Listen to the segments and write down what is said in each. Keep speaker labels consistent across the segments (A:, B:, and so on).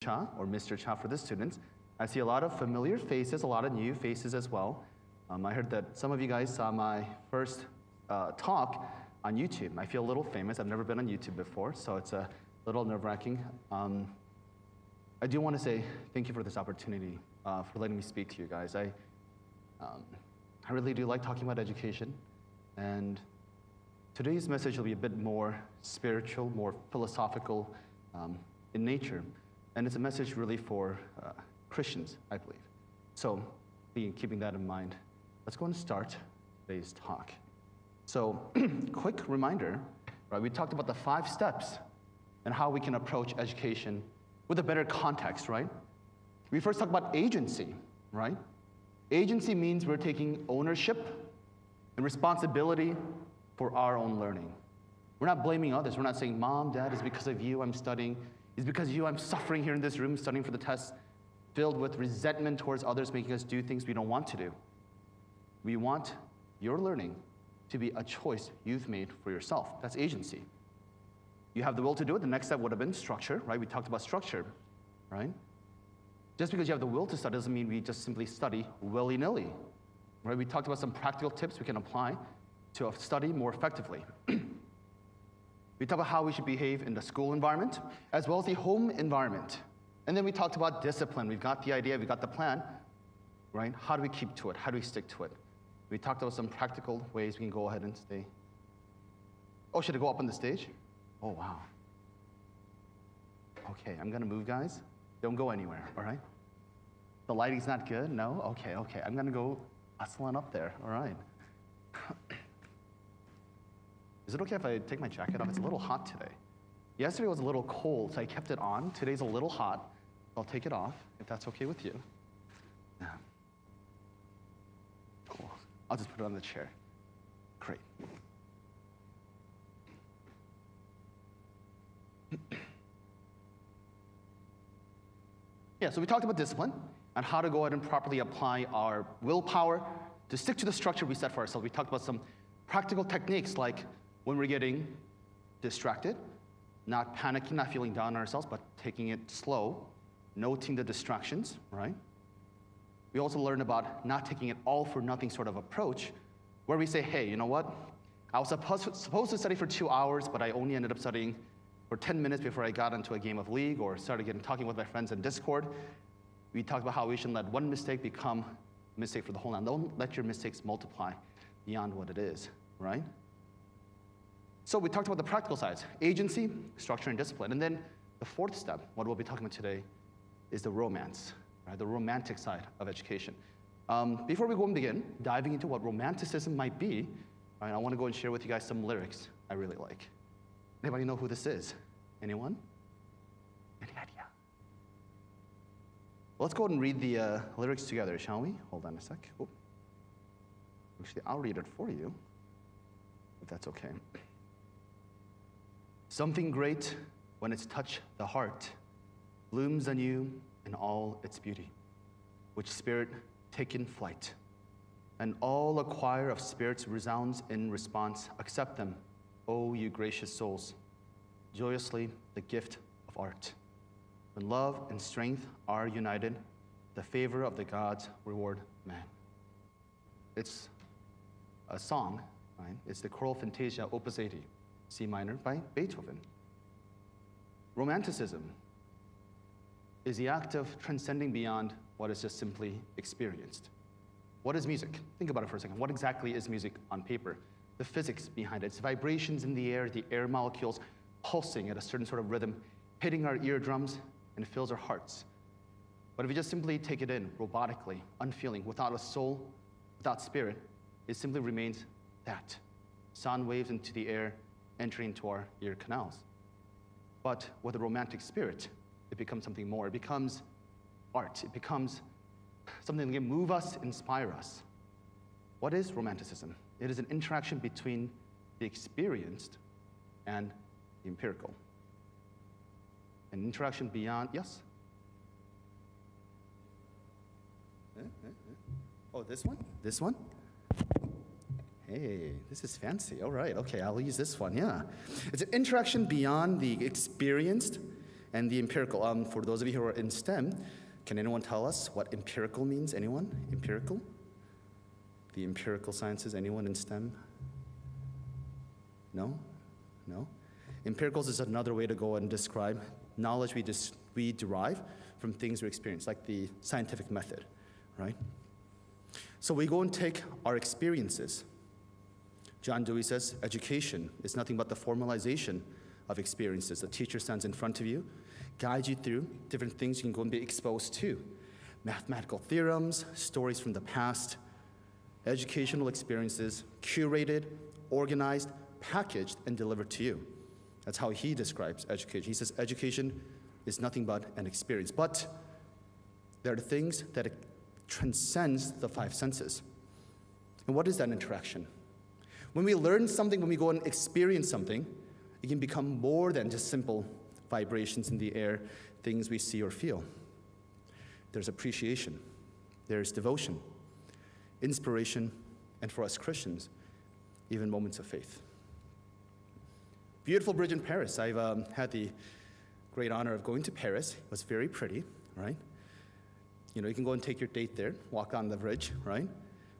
A: Cha, or Mr. Cha for the students. I see a lot of familiar faces, a lot of new faces as well. I heard that some of you guys saw my first talk on YouTube. I feel a little famous. I've never been on YouTube before, so it's a little nerve-wracking. I do want to say thank you for this opportunity, for letting me speak to you guys. I really do like talking about education, and today's message will be a bit more spiritual, more philosophical in nature, and it's a message really for Christians, I believe. So, keeping that in mind, let's go and start today's talk. So, quick reminder, right? We talked about the 5 steps and how we can approach education with a better context, right? We first talked about agency, right? Agency means we're taking ownership and responsibility for our own learning. We're not blaming others. We're not saying, Mom, Dad, it's because of you I'm studying. It's because of you I'm suffering here in this room studying for the test, filled with resentment towards others, making us do things we don't want to do. We want your learning to be a choice you've made for yourself. That's agency. You have the will to do it. The next step would have been structure, right? We talked about structure, right? Just because you have the will to study doesn't mean we just simply study willy-nilly, right? We talked about some practical tips we can apply to study more effectively. We talked about how we should behave in the school environment, as well as the home environment. And then we talked about discipline. We've got the idea, we've got the plan, right? How do we keep to it? How do we stick to it? We talked about some practical ways we can go ahead and stay. Oh, should I go up on the stage? Oh, wow. Okay, I'm gonna move, guys. Don't go anywhere, all right? The lighting's not good? No? Okay. I'm gonna go hustle on up there, all right. Is it okay if I take my jacket off? It's a little hot today. Yesterday was a little cold, so I kept it on. Today's a little hot. I'll take it off, if that's okay with you. Yeah. Cool. I'll just put it on the chair. Great. Yeah, so we talked about discipline and how to go ahead and properly apply our willpower to stick to the structure we set for ourselves. We talked about some practical techniques like when we're getting distracted, not panicking, not feeling down on ourselves, but taking it slow, noting the distractions, right? We also learned about not taking it all for nothing sort of approach, where we say, hey, you know what? I was supposed to study for 2 hours, but I only ended up studying for 10 minutes before I got into a game of League or started talking with my friends in Discord. We talked about how we shouldn't let one mistake become a mistake for the whole lot. Don't let your mistakes multiply beyond what it is, right? So we talked about the practical sides, agency, structure, and discipline. And then the 4th step, what we'll be talking about today, is the romance, right? The romantic side of education. Before we go and begin diving into what romanticism might be, right, I want to go and share with you guys some lyrics I really like. Anybody know who this is? Anyone? Any idea? Well, let's go ahead and read the lyrics together, shall we? Hold on a sec. Oh. Actually, I'll read it for you, if that's okay. Something great, when it's touched the heart, blooms anew in all its beauty, which spirit taken flight. And all a choir of spirits resounds in response. Accept them, O you gracious souls, joyously the gift of art. When love and strength are united, the favor of the gods reward man. It's a song, right? It's the Choral Fantasia, Opus 80, C minor by Beethoven. Romanticism is the act of transcending beyond what is just simply experienced. What is music? Think about it for a second. What exactly is music on paper? The physics behind it. It's vibrations in the air molecules pulsing at a certain sort of rhythm, hitting our eardrums, and it fills our hearts. But if you just simply take it in robotically, unfeeling, without a soul, without spirit, it simply remains that. Sound waves into the air, entering into our ear canals. But with a romantic spirit, it becomes something more. It becomes art. It becomes something that can move us, inspire us. What is romanticism? It is an interaction between the experienced and the empirical. An interaction beyond, yes? Oh, this one? This one? Hey, this is fancy. All right, okay, I'll use this one, yeah. It's an interaction beyond the experienced And the empirical, for those of you who are in STEM, can anyone tell us what empirical means? Anyone? Empirical? The empirical sciences, anyone in STEM? No? No? Empiricals is another way to go and describe knowledge we derive from things we experience, like the scientific method, right? So we go and take our experiences. John Dewey says, education is nothing but the formalization of experiences. The teacher stands in front of you, guides you through different things you can go and be exposed to. Mathematical theorems, stories from the past, educational experiences, curated, organized, packaged, and delivered to you. That's how he describes education. He says education is nothing but an experience. But there are things that it transcends the five senses. And what is that interaction? When we learn something, when we go and experience something, it can become more than just simple vibrations in the air, things we see or feel. There's appreciation, there's devotion, inspiration, and for us Christians, even moments of faith. Beautiful bridge in Paris. I've had the great honor of going to Paris. It was very pretty, right? You know, you can go and take your date there, walk on the bridge, right?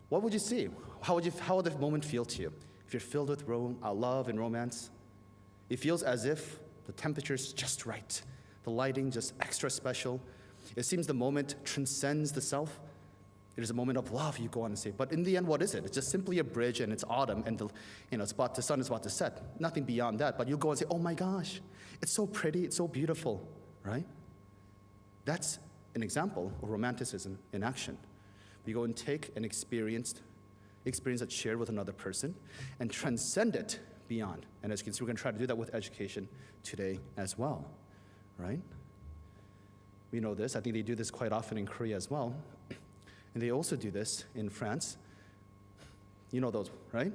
A: What would you see? How would the moment feel to you? If you're filled with love and romance, it feels as if the temperature's just right, the lighting just extra special. It seems the moment transcends the self. It is a moment of love, you go on and say. But in the end, what is it? It's just simply a bridge, and it's autumn, and the sun is about to set. Nothing beyond that. But you go and say, oh my gosh, it's so pretty, it's so beautiful, right? That's an example of romanticism in action. We go and take an experience that's shared with another person and transcend it beyond. And as you can see, we're going to try to do that with education today as well, right? We know this. I think they do this quite often in Korea as well. And they also do this in France. You know those, right?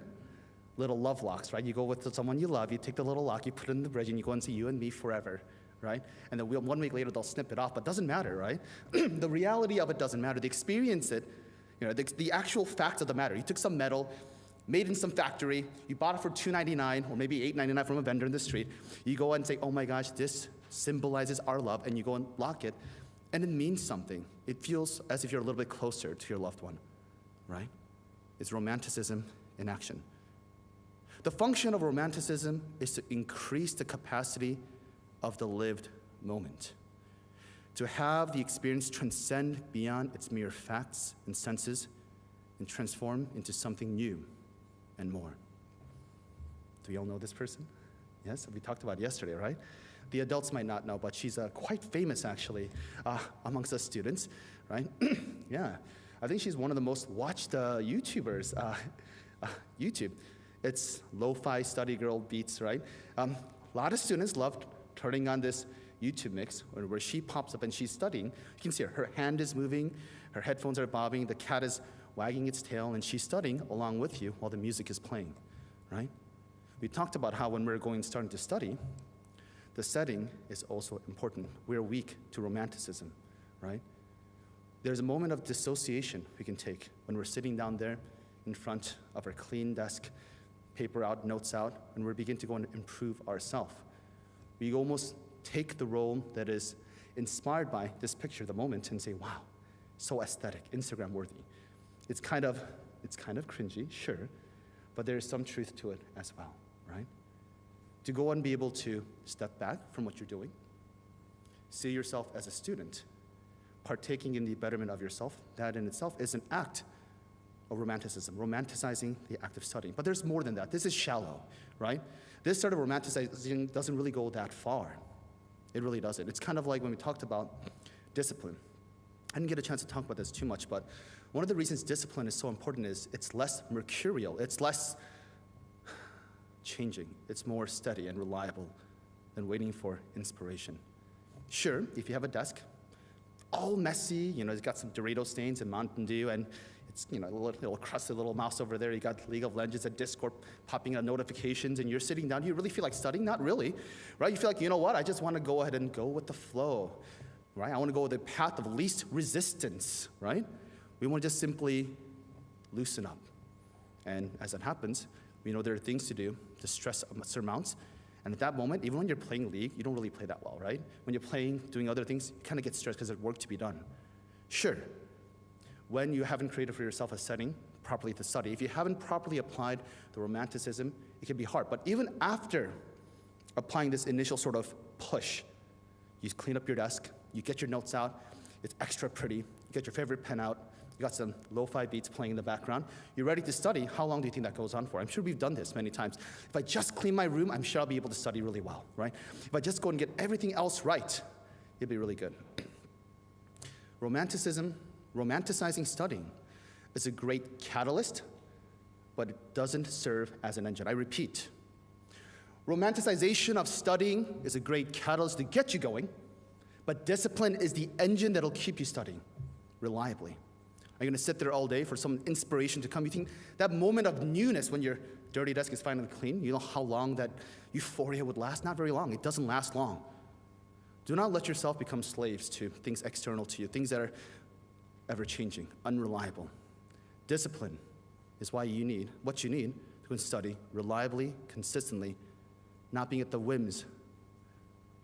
A: Little love locks, right? You go with someone you love, you take the little lock, you put it in the bridge, and you go and say, you and me forever, right? And then 1 week later, they'll snip it off, but it doesn't matter, right? The reality of it doesn't matter. The experience it, the actual facts of the matter. You took some metal, made in some factory, you bought it for $2.99 or maybe $8.99 from a vendor in the street. You go and say, oh my gosh, this symbolizes our love, and you go and lock it, and it means something. It feels as if you're a little bit closer to your loved one, right? It's romanticism in action. The function of romanticism is to increase the capacity of the lived moment, to have the experience transcend beyond its mere facts and senses and transform into something new and more. Do we all know this person? Yes, we talked about it yesterday, right? The adults might not know, but she's quite famous, actually, amongst us students, right? Yeah, I think she's one of the most watched YouTubers. YouTube. It's lo-fi study girl beats, right? A lot of students love turning on this YouTube mix where she pops up and she's studying. You can see her hand is moving, her headphones are bobbing, the cat is wagging its tail, and she's studying along with you while the music is playing, right? We talked about how when we're starting to study, the setting is also important. We're weak to romanticism, right? There's a moment of dissociation we can take when we're sitting down there in front of our clean desk, paper out, notes out, and we begin to go and improve ourselves. We almost take the role that is inspired by this picture, the moment, and say, wow, so aesthetic, Instagram worthy. It's kind of cringy, sure, but there is some truth to it as well, right? To go and be able to step back from what you're doing, see yourself as a student, partaking in the betterment of yourself, that in itself is an act of romanticism, romanticizing the act of studying. But there's more than that. This is shallow, right? This sort of romanticizing doesn't really go that far. It really doesn't. It's kind of like when we talked about discipline. I didn't get a chance to talk about this too much, but one of the reasons discipline is so important is it's less mercurial. It's less changing. It's more steady and reliable than waiting for inspiration. Sure, if you have a desk, all messy, it's got some Dorito stains and Mountain Dew, and it's, a little crusty little mouse over there. You got League of Legends and Discord popping out notifications, and you're sitting down. Do you really feel like studying? Not really, right? You feel like, you know what? I just want to go ahead and go with the flow, right? I want to go with the path of least resistance, right? We want to just simply loosen up. And as that happens, we know there are things to do to stress surmount, And at that moment, even when you're playing League, you don't really play that well, right? When you're playing, doing other things, you kind of get stressed because there's work to be done. Sure, when you haven't created for yourself a setting properly to study, if you haven't properly applied the romanticism, it can be hard. But even after applying this initial sort of push, you clean up your desk, you get your notes out, it's extra pretty, you get your favorite pen out, you got some lo-fi beats playing in the background, you're ready to study. How long do you think that goes on for? I'm sure we've done this many times. If I just clean my room, I'm sure I'll be able to study really well, right? If I just go and get everything else right, it'll be really good. Romanticizing studying is a great catalyst, but it doesn't serve as an engine. I repeat, romanticization of studying is a great catalyst to get you going, but discipline is the engine that'll keep you studying reliably. Are you going to sit there all day for some inspiration to come? You think that moment of newness when your dirty desk is finally clean, you know how long that euphoria would last? Not very long. It doesn't last long. Do not let yourself become slaves to things external to you, things that are ever-changing, unreliable. Discipline is what you need to study reliably, consistently, not being at the whims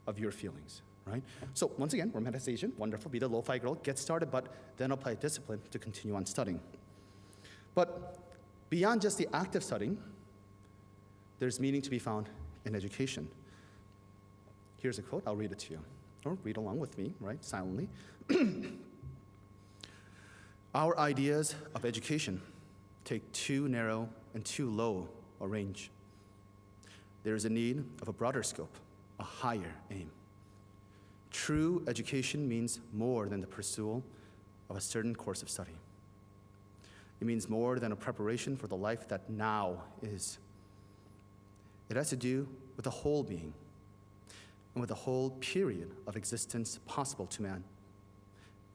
A: of your feelings, right? So once again, romanticization, wonderful, be the lo-fi girl, get started, but then apply discipline to continue on studying. But beyond just the act of studying, there's meaning to be found in education. Here's a quote, I'll read it to you, or read along with me, right, silently. Our ideas of education take too narrow and too low a range. There is a need of a broader scope, a higher aim. True education means more than the pursuit of a certain course of study. It means more than a preparation for the life that now is. It has to do with the whole being and with the whole period of existence possible to man.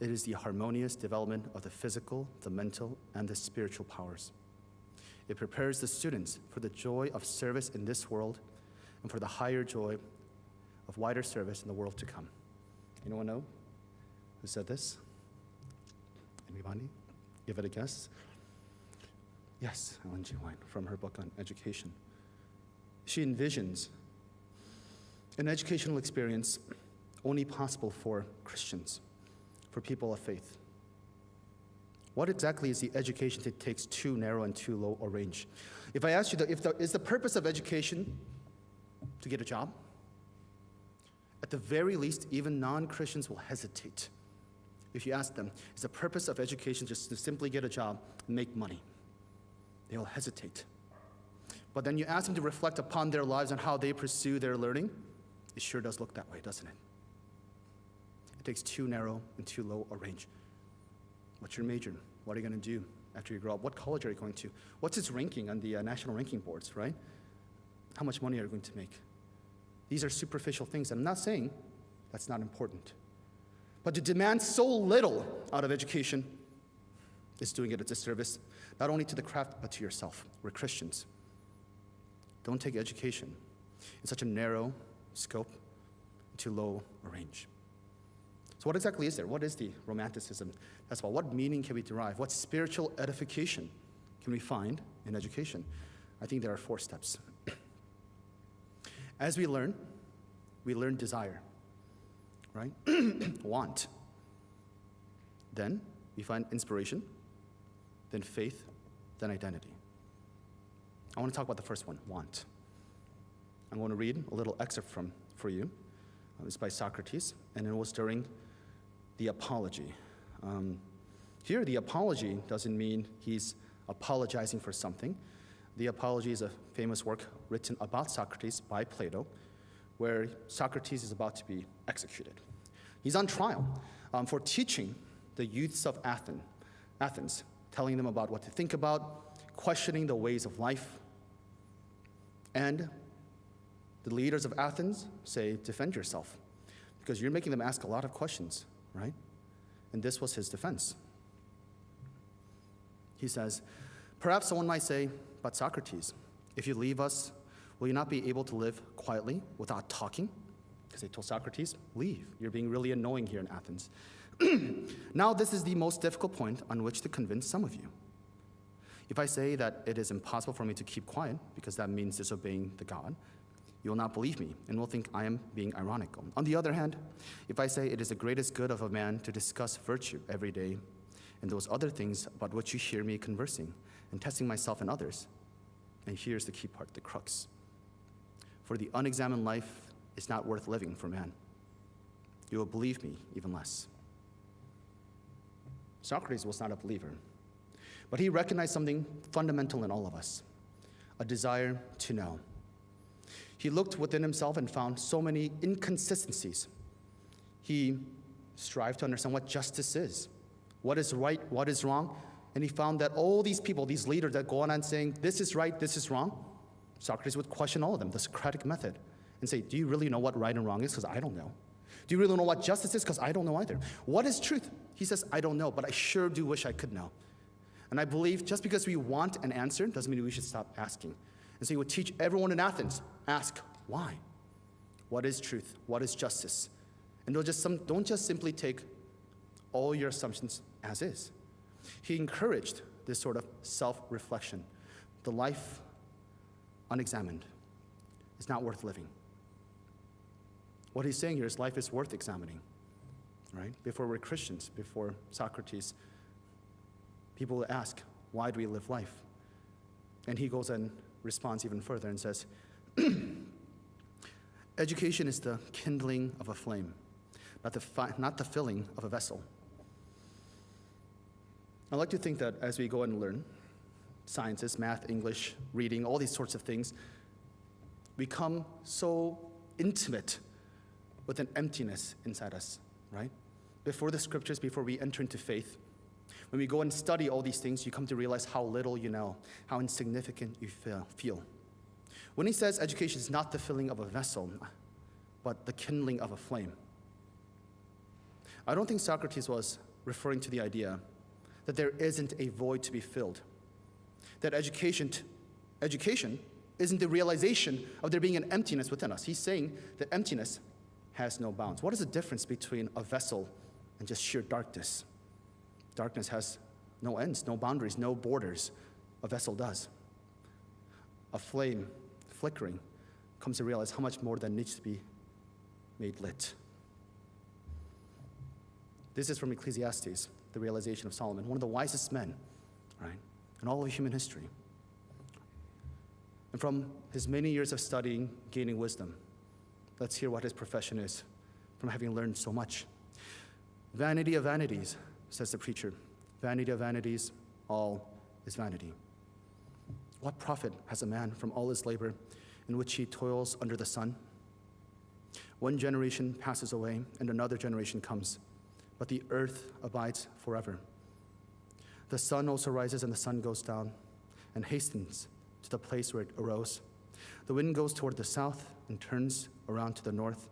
A: It is the harmonious development of the physical, the mental, and the spiritual powers. It prepares the students for the joy of service in this world and for the higher joy of wider service in the world to come. Anyone know who said this? Anybody? Give it a guess. Yes, Ellen G. White, from her book on education. She envisions an educational experience only possible for Christians, for people of faith. What exactly is the education that takes too narrow and too low a range? If I asked you, is the purpose of education to get a job? At the very least, even non-Christians will hesitate. If you ask them, is the purpose of education just to simply get a job and make money? They will hesitate. But then you ask them to reflect upon their lives and how they pursue their learning, it sure does look that way, doesn't it? It takes too narrow and too low a range. What's your major? What are you going to do after you grow up? What college are you going to? What's its ranking on the national ranking boards, right? How much money are you going to make? These are superficial things. I'm not saying that's not important. But to demand so little out of education is doing it a disservice, not only to the craft, but to yourself. We're Christians. Don't take education in such a narrow scope, too low a range. So what exactly is there? What is the romanticism? That's about what meaning can we derive? What spiritual edification can we find in education? I think there are 4 steps. As we learn desire, right? Want. Then we find inspiration, then faith, then identity. I want to talk about the first one, want. I'm going to read a little excerpt for you. It's by Socrates, and it was during the apology. Here, the apology doesn't mean he's apologizing for something. The apology is a famous work written about Socrates by Plato, where Socrates is about to be executed. He's on trial for teaching the youths of Athens, telling them about what to think about, questioning the ways of life. And the leaders of Athens say, defend yourself, because you're making them ask a lot of questions, right? And this was his defense. He says, perhaps someone might say, but Socrates, if you leave us, will you not be able to live quietly without talking? Because they told Socrates, leave. You're being really annoying here in Athens. Now, this is the most difficult point on which to convince some of you. If I say that it is impossible for me to keep quiet, because that means disobeying the God, you will not believe me and will think I am being ironical. On the other hand, if I say it is the greatest good of a man to discuss virtue every day and those other things about which you hear me conversing and testing myself and others, and here's the key part, the crux. For the unexamined life is not worth living for man. You will believe me even less. Socrates was not a believer, but he recognized something fundamental in all of us, a desire to know. He looked within himself and found so many inconsistencies. He strived to understand what justice is, what is right, what is wrong, and he found that all these people, these leaders that go on saying, this is right, this is wrong, Socrates would question all of them, the Socratic method, and say, do you really know what right and wrong is? Because I don't know. Do you really know what justice is? Because I don't know either. What is truth? He says, I don't know, but I sure do wish I could know. And I believe just because we want an answer doesn't mean we should stop asking. And so he would teach everyone in Athens, ask why? What is truth? What is justice? And don't just simply take all your assumptions as is. He encouraged this sort of self-reflection. The life unexamined is not worth living. What he's saying here is life is worth examining, right? Before we're Christians, before Socrates, people will ask, why do we live life? And he goes and responds even further and says, education is the kindling of a flame, not the filling of a vessel. I like to think that as we go and learn sciences, math, English, reading, all these sorts of things, we become so intimate with an emptiness inside us, right? Before the scriptures, before we enter into faith, when we go and study all these things, you come to realize how little you know, how insignificant you feel. When he says education is not the filling of a vessel, but the kindling of a flame, I don't think Socrates was referring to the idea that there isn't a void to be filled, that education isn't the realization of there being an emptiness within us. He's saying that emptiness has no bounds. What is the difference between a vessel and just sheer darkness? Darkness has no ends, no boundaries, no borders. A vessel does. A flame flickering comes to realize how much more that needs to be made lit. This is from Ecclesiastes, the realization of Solomon, one of the wisest men, right, in all of human history. And from his many years of studying, gaining wisdom, let's hear what his profession is from having learned so much. Vanity of vanities, says the preacher. Vanity of vanities, all is vanity. What profit has a man from all his labor in which he toils under the sun? One generation passes away and another generation comes, but the earth abides forever. The sun also rises and the sun goes down and hastens to the place where it arose. The wind goes toward the south and turns around to the north.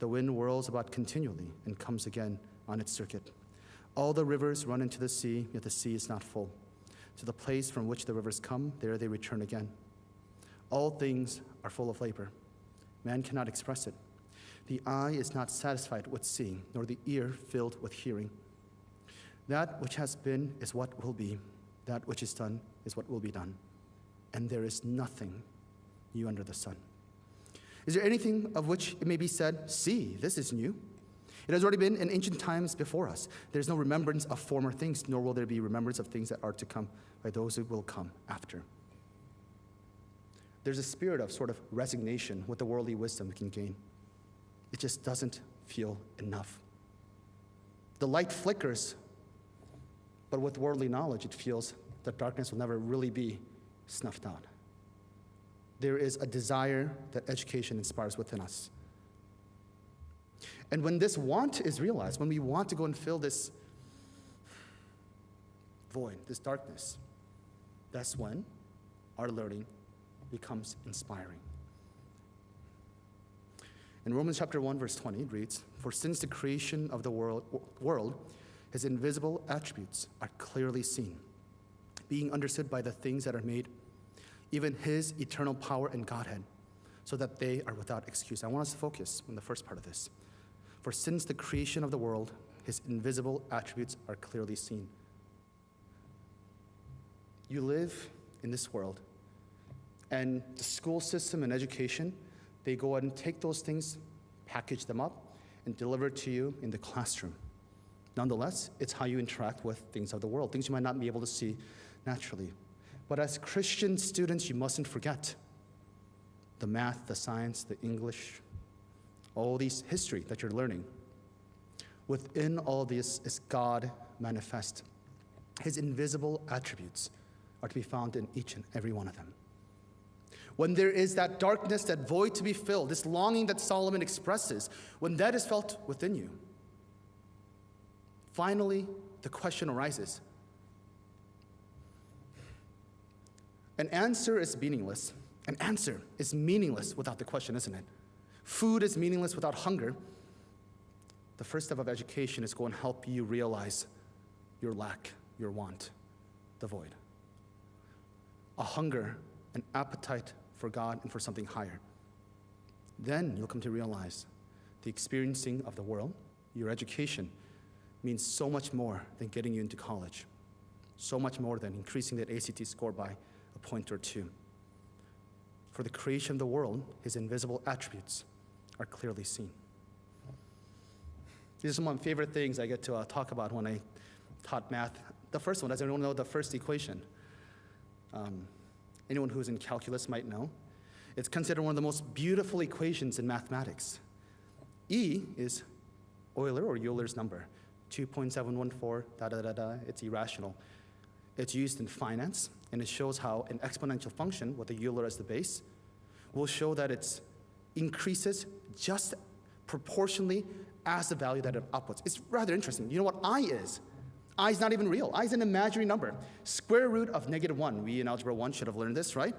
A: The wind whirls about continually and comes again on its circuit. All the rivers run into the sea, yet the sea is not full. To the place from which the rivers come, there they return again. All things are full of labor. Man cannot express it. The eye is not satisfied with seeing, nor the ear filled with hearing. That which has been is what will be. That which is done is what will be done. And there is nothing new under the sun. Is there anything of which it may be said, see, this is new? It has already been in ancient times before us. There is no remembrance of former things, nor will there be remembrance of things that are to come by those who will come after. There's a spirit of sort of resignation with the worldly wisdom we can gain. It just doesn't feel enough. The light flickers, but with worldly knowledge, it feels that darkness will never really be snuffed out. There is a desire that education inspires within us. And when this want is realized, when we want to go and fill this void, this darkness, that's when our learning becomes inspiring. In Romans chapter 1, verse 20, it reads, "For since the creation of the world, his invisible attributes are clearly seen, being understood by the things that are made, even his eternal power and Godhead, so that they are without excuse." I want us to focus on the first part of this. For since the creation of the world, his invisible attributes are clearly seen. You live in this world, and the school system and education, they go and take those things, package them up, and deliver it to you in the classroom. Nonetheless, it's how you interact with things of the world, things you might not be able to see naturally. But as Christian students, you mustn't forget the math, the science, the English, all these history that you're learning. Within all this is God manifest. His invisible attributes are to be found in each and every one of them. When there is that darkness, that void to be filled, this longing that Solomon expresses, when that is felt within you, finally the question arises. An answer is meaningless. An answer is meaningless without the question, isn't it? Food is meaningless without hunger. The first step of education is going to help you realize your lack, your want, the void. A hunger, an appetite for God and for something higher. Then you'll come to realize the experiencing of the world, your education, means so much more than getting you into college, so much more than increasing that ACT score by a point or two. For the creation of the world, his invisible attributes are clearly seen. These are some of my favorite things I get to talk about when I taught math. The first one, does anyone know the first equation? Anyone who's in calculus might know. It's considered one of the most beautiful equations in mathematics. E is Euler or Euler's number, 2.714, da-da-da-da, it's irrational. It's used in finance, and it shows how an exponential function with a Euler as the base will show that it increases just proportionally as the value that it outputs. It's rather interesting. You know what I is? I is not even real. I is an imaginary number. Square root of -1. We in Algebra 1 should have learned this, right?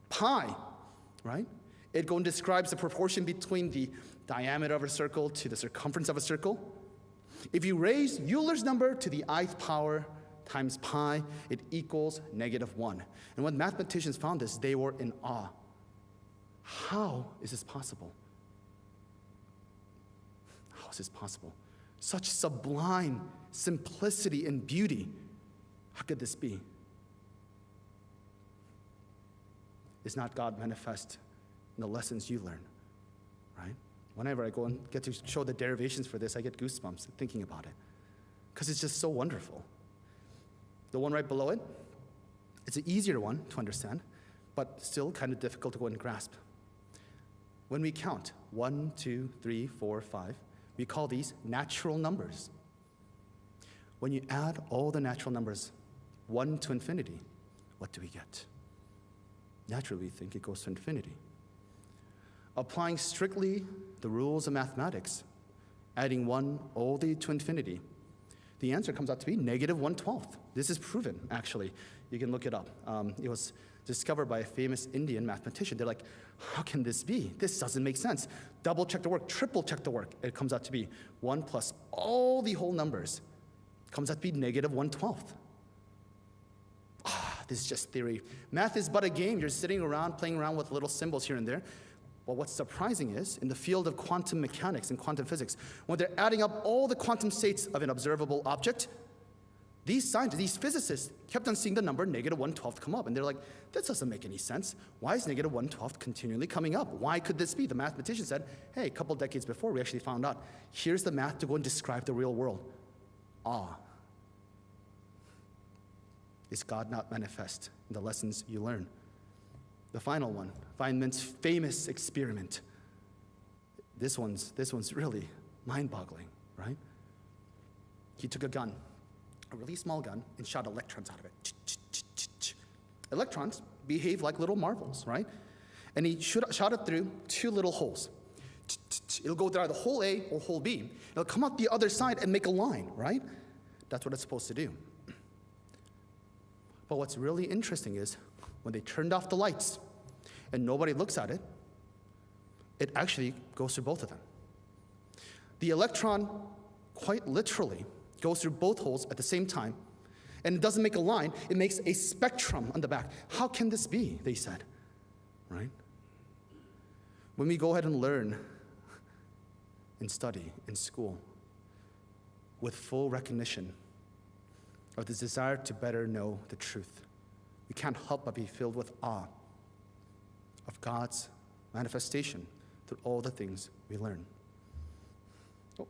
A: Pi, right? It goes and describes the proportion between the diameter of a circle to the circumference of a circle. If you raise Euler's number to the ith power times pi, it equals -1. And when mathematicians found this, they were in awe. How is this possible? How is this possible? Such sublime simplicity and beauty. How could this be? Is not God manifest in the lessons you learn, right? Whenever I go and get to show the derivations for this, I get goosebumps thinking about it, because it's just so wonderful. The one right below it, it's an easier one to understand, but still kind of difficult to go and grasp. When we count 1, 2, 3, 4, 5, we call these natural numbers. When you add all the natural numbers, 1 to infinity, what do we get? Naturally, we think it goes to infinity. Applying strictly the rules of mathematics, adding 1 all the way to infinity, the answer comes out to be -1/12. This is proven, actually. You can look it up. It was discovered by a famous Indian mathematician. They're like, how can this be? This doesn't make sense. Double check the work, triple check the work. It comes out to be 1 plus all the whole numbers. Comes out to be -1/12. This is just theory. Math is but a game. You're sitting around, playing around with little symbols here and there. But what's surprising is, in the field of quantum mechanics and quantum physics, when they're adding up all the quantum states of an observable object, these scientists, these physicists, kept on seeing the number -1/12 come up. And they're like, this doesn't make any sense. Why is -1/12 continually coming up? Why could this be? The mathematician said, hey, a couple decades before, we actually found out, here's the math to go and describe the real world. Is God not manifest in the lessons you learn? The final one, Feynman's famous experiment. This one's really mind-boggling, right? He took a gun, a really small gun, and shot electrons out of it. Electrons behave like little marbles, right? And he shot it through 2 little holes. It'll go through either hole A or hole B. It'll come out the other side and make a line, right? That's what it's supposed to do. But what's really interesting is, when they turned off the lights and nobody looks at it, it actually goes through both of them. The electron, quite literally, goes through both holes at the same time, and it doesn't make a line, it makes a spectrum on the back. How can this be, they said, right? When we go ahead and learn and study in school with full recognition of this desire to better know the truth, we can't help but be filled with awe of God's manifestation through all the things we learn. Oh,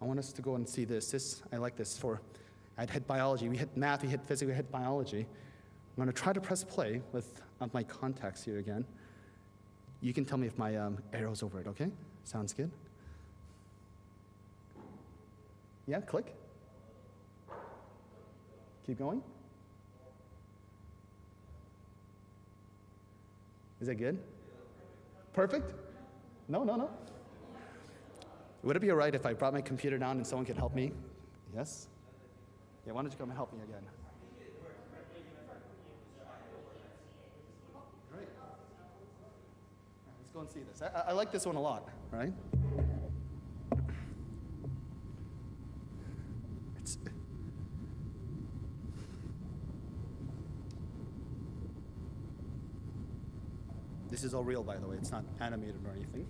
A: I want us to go and see this. I like this. I'd hit biology, we hit math, we hit physics, we hit biology. I'm going to try to press play with my contacts here again. You can tell me if my arrow's over it, okay? Sounds good? Yeah, click. Keep going. Is that good? Perfect? No. Would it be all right if I brought my computer down and someone could help me? Yes? Yeah, why don't you come and help me again? Great. Let's go and see this. I like this one a lot, right? This is all real, by the way. It's not animated or anything.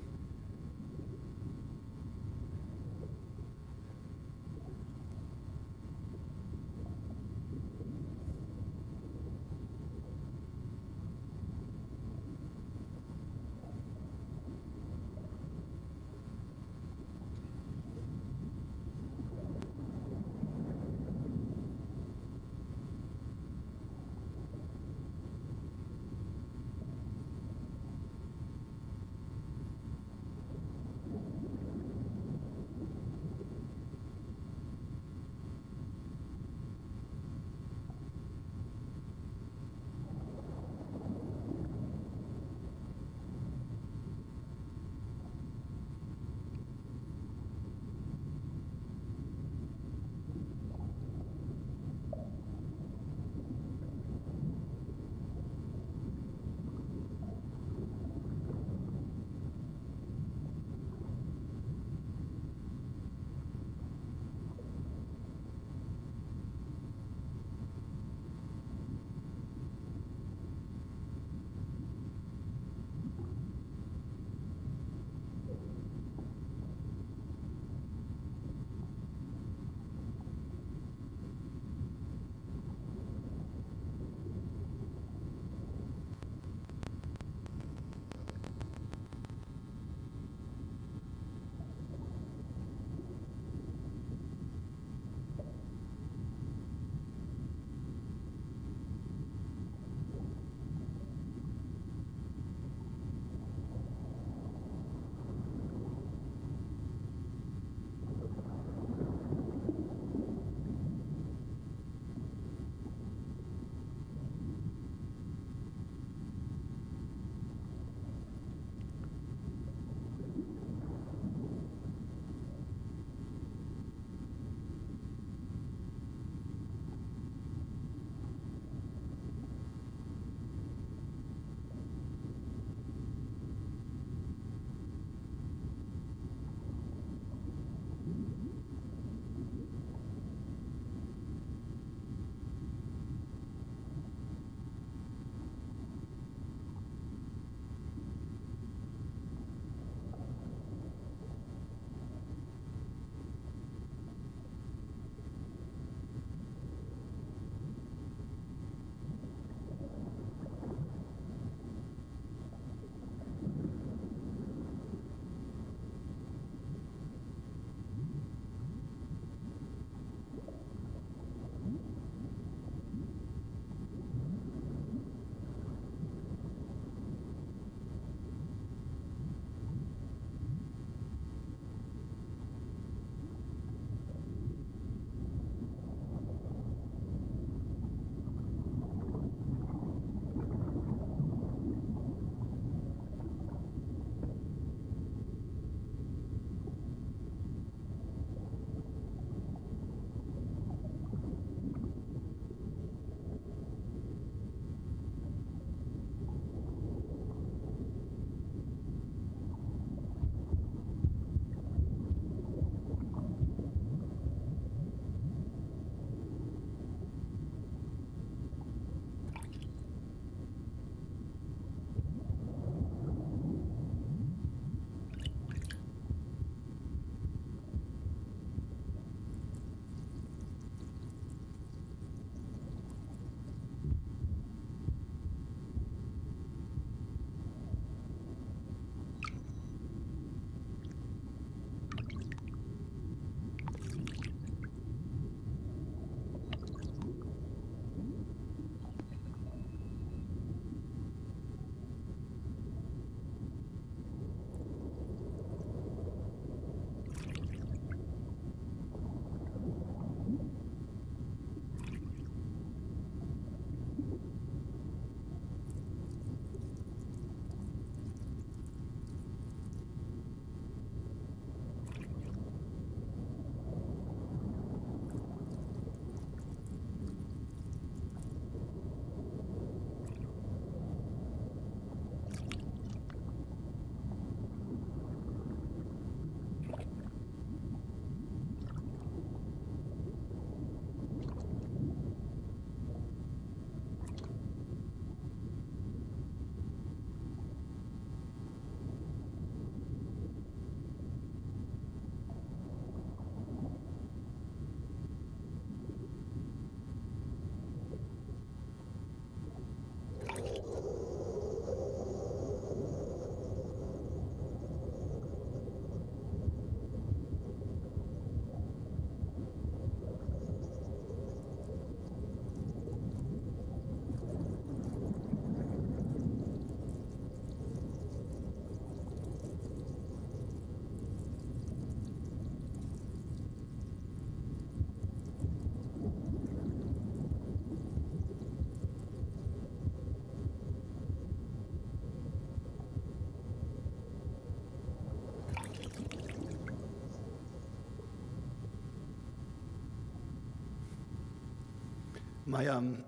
A: I'm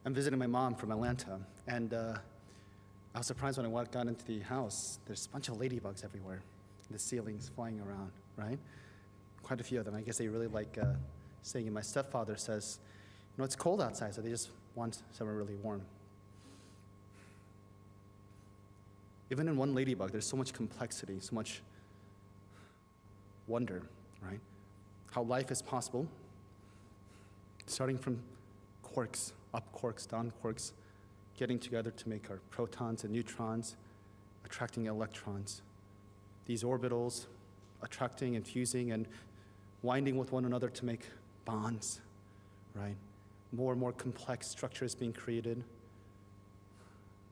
A: visiting my mom from Atlanta, and I was surprised when I got into the house. There's a bunch of ladybugs everywhere. The ceilings flying around, right? Quite a few of them. I guess they really like singing. My stepfather says, it's cold outside, so they just want somewhere really warm. Even in one ladybug, there's so much complexity, so much wonder, right? How life is possible, starting from quarks, up quarks, down quarks, getting together to make our protons and neutrons, attracting electrons. These orbitals attracting and fusing and winding with one another to make bonds, right? More and more complex structures being created,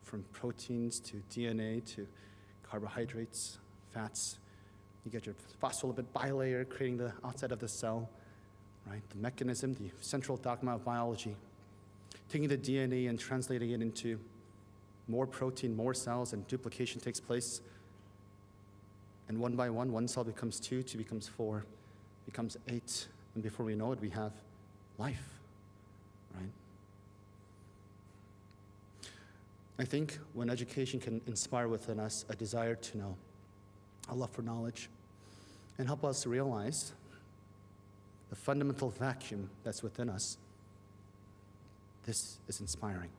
A: from proteins to DNA to carbohydrates, fats. You get your phospholipid bilayer creating the outside of the cell, right? The mechanism, the central dogma of biology, taking the DNA and translating it into more protein, more cells, and duplication takes place. And one by one cell becomes 2, 2 becomes 4, becomes 8, and before we know it, we have life, right? I think when education can inspire within us a desire to know, a love for knowledge, and help us realize the fundamental vacuum that's within us, this is inspiring.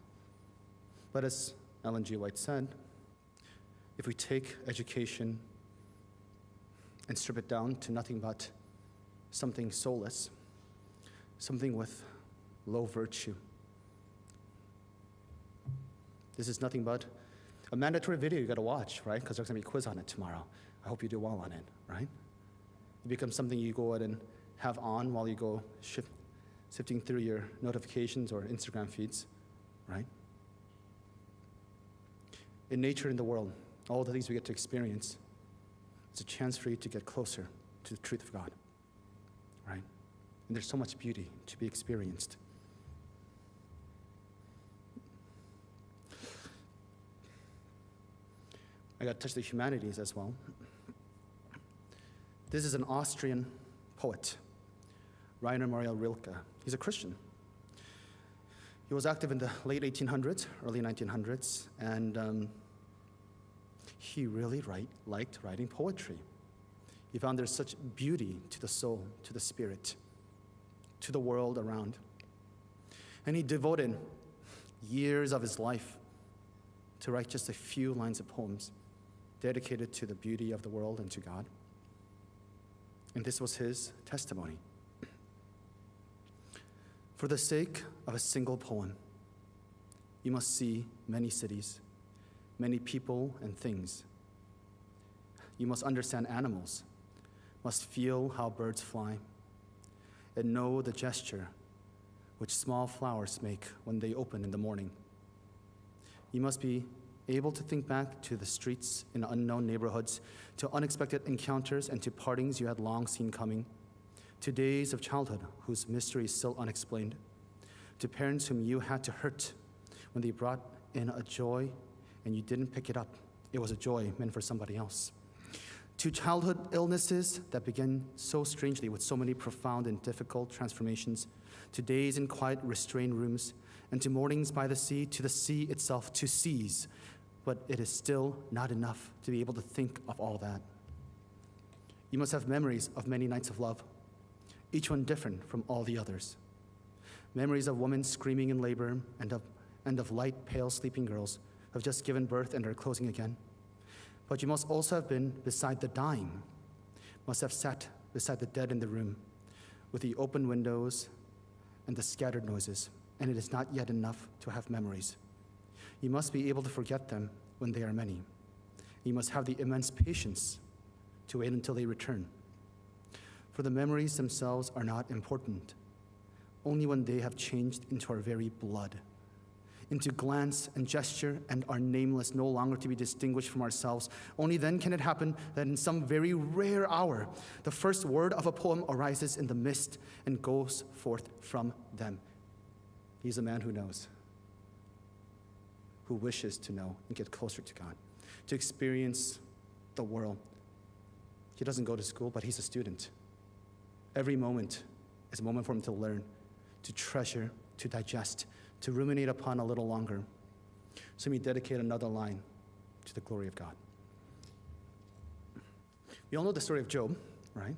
A: But as Ellen G. White said, if we take education and strip it down to nothing but something soulless, something with low virtue, this is nothing but a mandatory video you got to watch, right? Because there's going to be a quiz on it tomorrow. I hope you do well on it, right? It becomes something you go ahead and have on while you go sifting through your notifications or Instagram feeds, right? In nature, in the world, all the things we get to experience, it's a chance for you to get closer to the truth of God, right? And there's so much beauty to be experienced. I got to touch the humanities as well. This is an Austrian poet, Rainer Maria Rilke. He's a Christian. He was active in the late 1800s, early 1900s, and he really liked writing poetry. He found there's such beauty to the soul, to the spirit, to the world around. And he devoted years of his life to write just a few lines of poems dedicated to the beauty of the world and to God. And this was his testimony. For the sake of a single poem, you must see many cities, many people and things. You must understand animals, must feel how birds fly, and know the gesture which small flowers make when they open in the morning. You must be able to think back to the streets in unknown neighborhoods, to unexpected encounters and to partings you had long seen coming, to days of childhood whose mystery is still unexplained, to parents whom you had to hurt when they brought in a joy and you didn't pick it up. It was a joy meant for somebody else. To childhood illnesses that began so strangely with so many profound and difficult transformations, to days in quiet, restrained rooms, and to mornings by the sea, to the sea itself, to seas. But it is still not enough to be able to think of all that. You must have memories of many nights of love, each one different from all the others. Memories of women screaming in labor and of light, pale, sleeping girls who have just given birth and are closing again. But you must also have been beside the dying, must have sat beside the dead in the room with the open windows and the scattered noises, and it is not yet enough to have memories. You must be able to forget them when they are many. You must have the immense patience to wait until they return. For the memories themselves are not important, only when they have changed into our very blood, into glance and gesture and are nameless, no longer to be distinguished from ourselves. Only then can it happen that in some very rare hour, the first word of a poem arises in the mist and goes forth from them. He's a man who knows, who wishes to know and get closer to God, to experience the world. He doesn't go to school, but he's a student. Every moment is a moment for him to learn, to treasure, to digest, to ruminate upon a little longer. So let me dedicate another line to the glory of God. You all know the story of Job, right?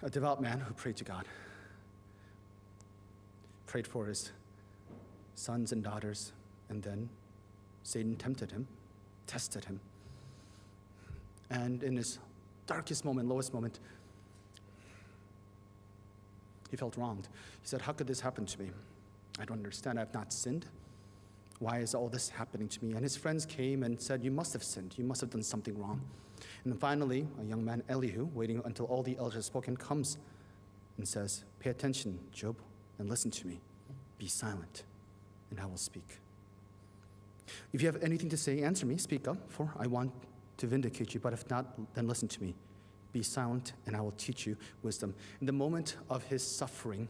A: A devout man who prayed to God. Prayed for his sons and daughters, and then Satan tempted him, tested him. And in his darkest moment, lowest moment, he felt wronged. He said, how could this happen to me? I don't understand. I have not sinned. Why is all this happening to me? And his friends came and said, you must have sinned. You must have done something wrong. And then finally, a young man, Elihu, waiting until all the elders have spoken, comes and says, pay attention, Job, and listen to me. Be silent, and I will speak. If you have anything to say, answer me, speak up, for I want to vindicate you. But if not, then listen to me. Be silent, and I will teach you wisdom. In the moment of his suffering,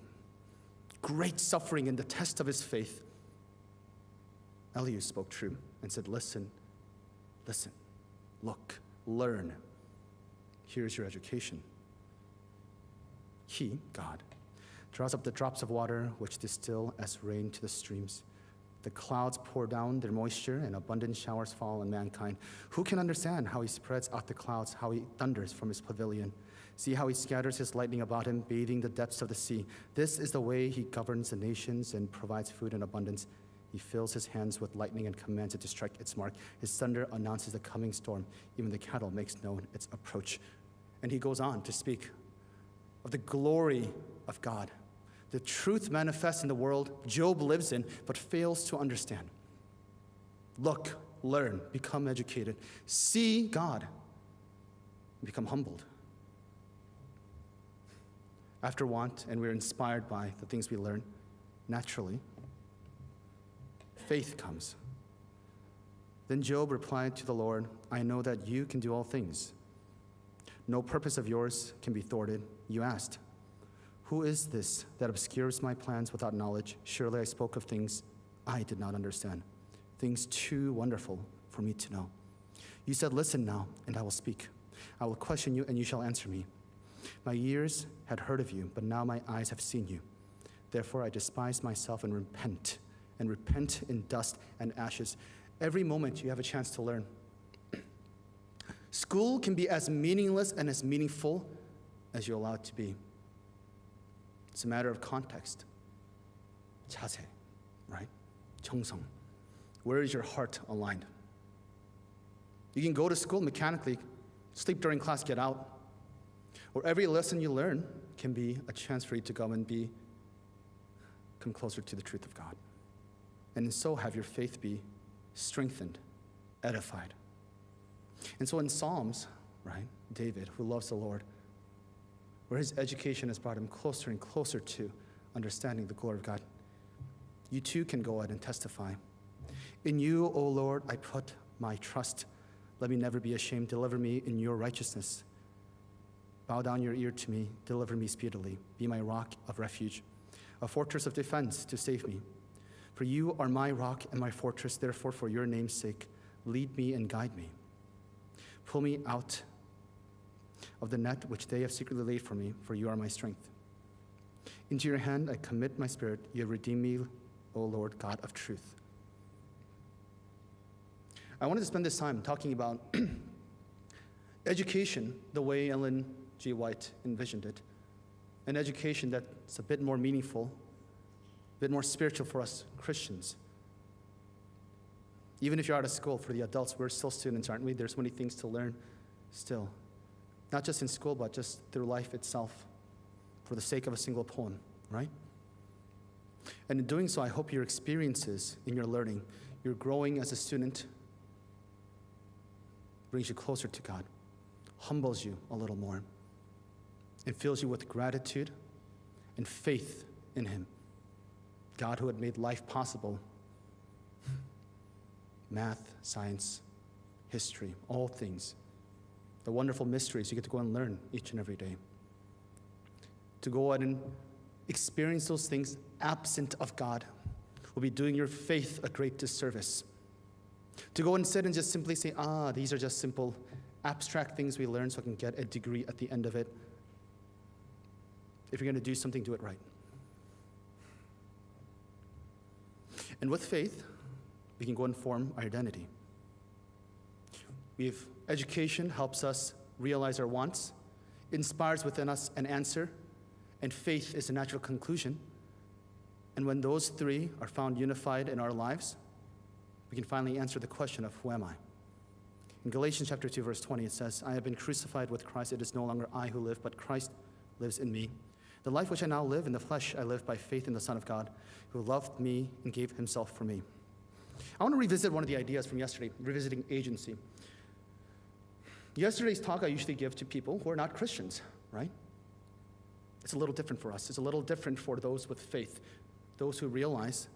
A: great suffering in the test of his faith, Elihu spoke true and said, listen, look, learn. Here's your education. He, God, draws up the drops of water which distill as rain to the streams. The clouds pour down their moisture, and abundant showers fall on mankind. Who can understand how he spreads out the clouds, how he thunders from his pavilion? See how he scatters his lightning about him, bathing the depths of the sea. This is the way he governs the nations and provides food in abundance. He fills his hands with lightning and commands it to strike its mark. His thunder announces the coming storm. Even the cattle makes known its approach. And he goes on to speak of the glory of God. The truth manifests in the world Job lives in, but fails to understand. Look, learn, become educated. See God, become humbled. After want, and we're inspired by the things we learn, naturally, faith comes. Then Job replied to the Lord, I know that you can do all things. No purpose of yours can be thwarted. You asked, who is this that obscures my plans without knowledge? Surely I spoke of things I did not understand, things too wonderful for me to know. You said, listen now, and I will speak. I will question you, and you shall answer me. My ears had heard of you, but now my eyes have seen you. Therefore I despise myself and repent in dust and ashes. Every moment you have a chance to learn. School can be as meaningless and as meaningful as you're allowed to be. It's a matter of context. 자세, right? 정성. Where is your heart aligned? You can go to school mechanically, sleep during class, get out. Or every lesson you learn can be a chance for you to go and come closer to the truth of God. And so have your faith be strengthened, edified. And so in Psalms, right, David, who loves the Lord, where his education has brought him closer and closer to understanding the glory of God, you too can go out and testify. In you, O Lord, I put my trust. Let me never be ashamed. Deliver me in your righteousness. Bow down your ear to me. Deliver me speedily. Be my rock of refuge, a fortress of defense to save me. For you are my rock and my fortress. Therefore, for your name's sake, lead me and guide me. Pull me out of the net which they have secretly laid for me, for you are my strength. Into your hand I commit my spirit. You have redeemed me, O Lord, God of truth. I wanted to spend this time talking about education the way Ellen G. White envisioned it. An education that's a bit more meaningful, a bit more spiritual for us Christians. Even if you're out of school, for the adults, we're still students, aren't we? There's many things to learn still. Not just in school, but just through life itself, for the sake of a single poem, right? And in doing so, I hope your experiences in your learning, your growing as a student, brings you closer to God, humbles you a little more, and fills you with gratitude and faith in Him. God who had made life possible, math, science, history, all things, the wonderful mysteries you get to go and learn each and every day. To go out and experience those things absent of God will be doing your faith a great disservice. To go and sit and just simply say, these are just simple abstract things we learn so I can get a degree at the end of it. If you're going to do something, do it right. And with faith, we can go and form our identity. Education helps us realize our wants, inspires within us an answer, and faith is a natural conclusion. And when those three are found unified in our lives, we can finally answer the question of who am I? In Galatians chapter 2, verse 20, it says, I have been crucified with Christ. It is no longer I who live, but Christ lives in me. The life which I now live in the flesh, I live by faith in the Son of God, who loved me and gave himself for me. I want to revisit one of the ideas from yesterday, revisiting agency. Yesterday's talk I usually give to people who are not Christians, right? It's a little different for us. It's a little different for those with faith, those who realize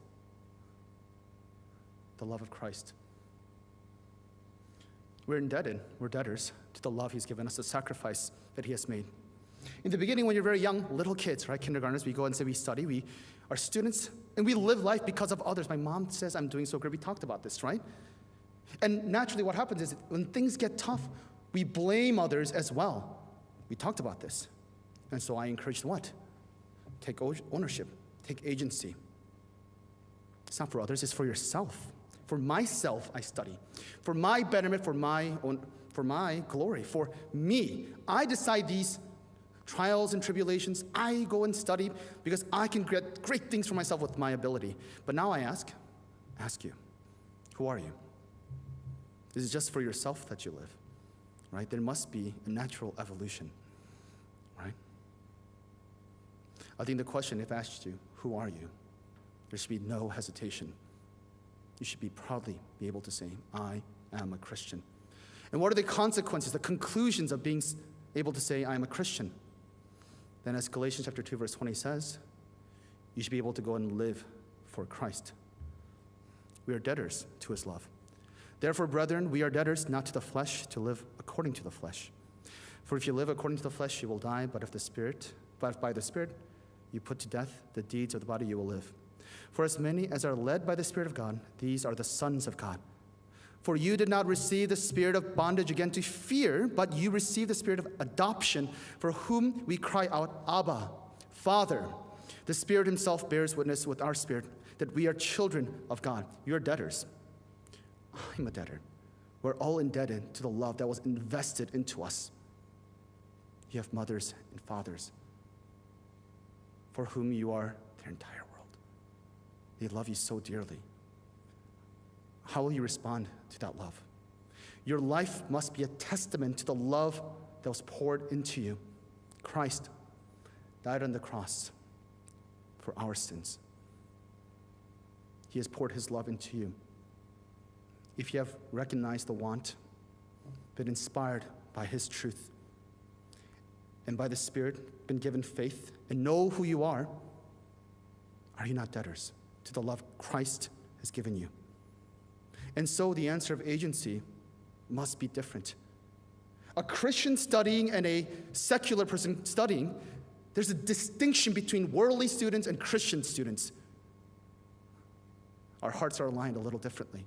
A: the love of Christ. We're indebted, we're debtors to the love he's given us, the sacrifice that he has made. In the beginning, when you're very young, little kids, right, kindergartners, we go and say we study, we are students, and we live life because of others. My mom says I'm doing so great. We talked about this, right? And naturally what happens is when things get tough, we blame others as well. We talked about this. And so I encouraged what? Take ownership, take agency. It's not for others, it's for yourself. For myself, I study. For my betterment, for my glory, for me. I decide these trials and tribulations. I go and study because I can get great things for myself with my ability. But now I ask you, who are you? Is it just for yourself that you live? Right? There must be a natural evolution, right? I think the question, if asked you, who are you? There should be no hesitation. You should proudly be able to say, I am a Christian. And what are the consequences, the conclusions of being able to say, I am a Christian? Then as Galatians chapter 2, verse 20 says, you should be able to go and live for Christ. We are debtors to his love. Therefore, brethren, we are debtors not to the flesh to live according to the flesh. For if you live according to the flesh, you will die, but if by the Spirit you put to death the deeds of the body, you will live. For as many as are led by the Spirit of God, these are the sons of God. For you did not receive the spirit of bondage again to fear, but you received the spirit of adoption, for whom we cry out, Abba, Father. The Spirit himself bears witness with our spirit that we are children of God. You are debtors. I'm a debtor. We're all indebted to the love that was invested into us. You have mothers and fathers for whom you are their entire world. They love you so dearly. How will you respond to that love? Your life must be a testament to the love that was poured into you. Christ died on the cross for our sins. He has poured his love into you. If you have recognized the want, been inspired by his truth, and by the Spirit been given faith, and know who you are you not debtors to the love Christ has given you? And so the answer of agency must be different. A Christian studying and a secular person studying, there's a distinction between worldly students and Christian students. Our hearts are aligned a little differently.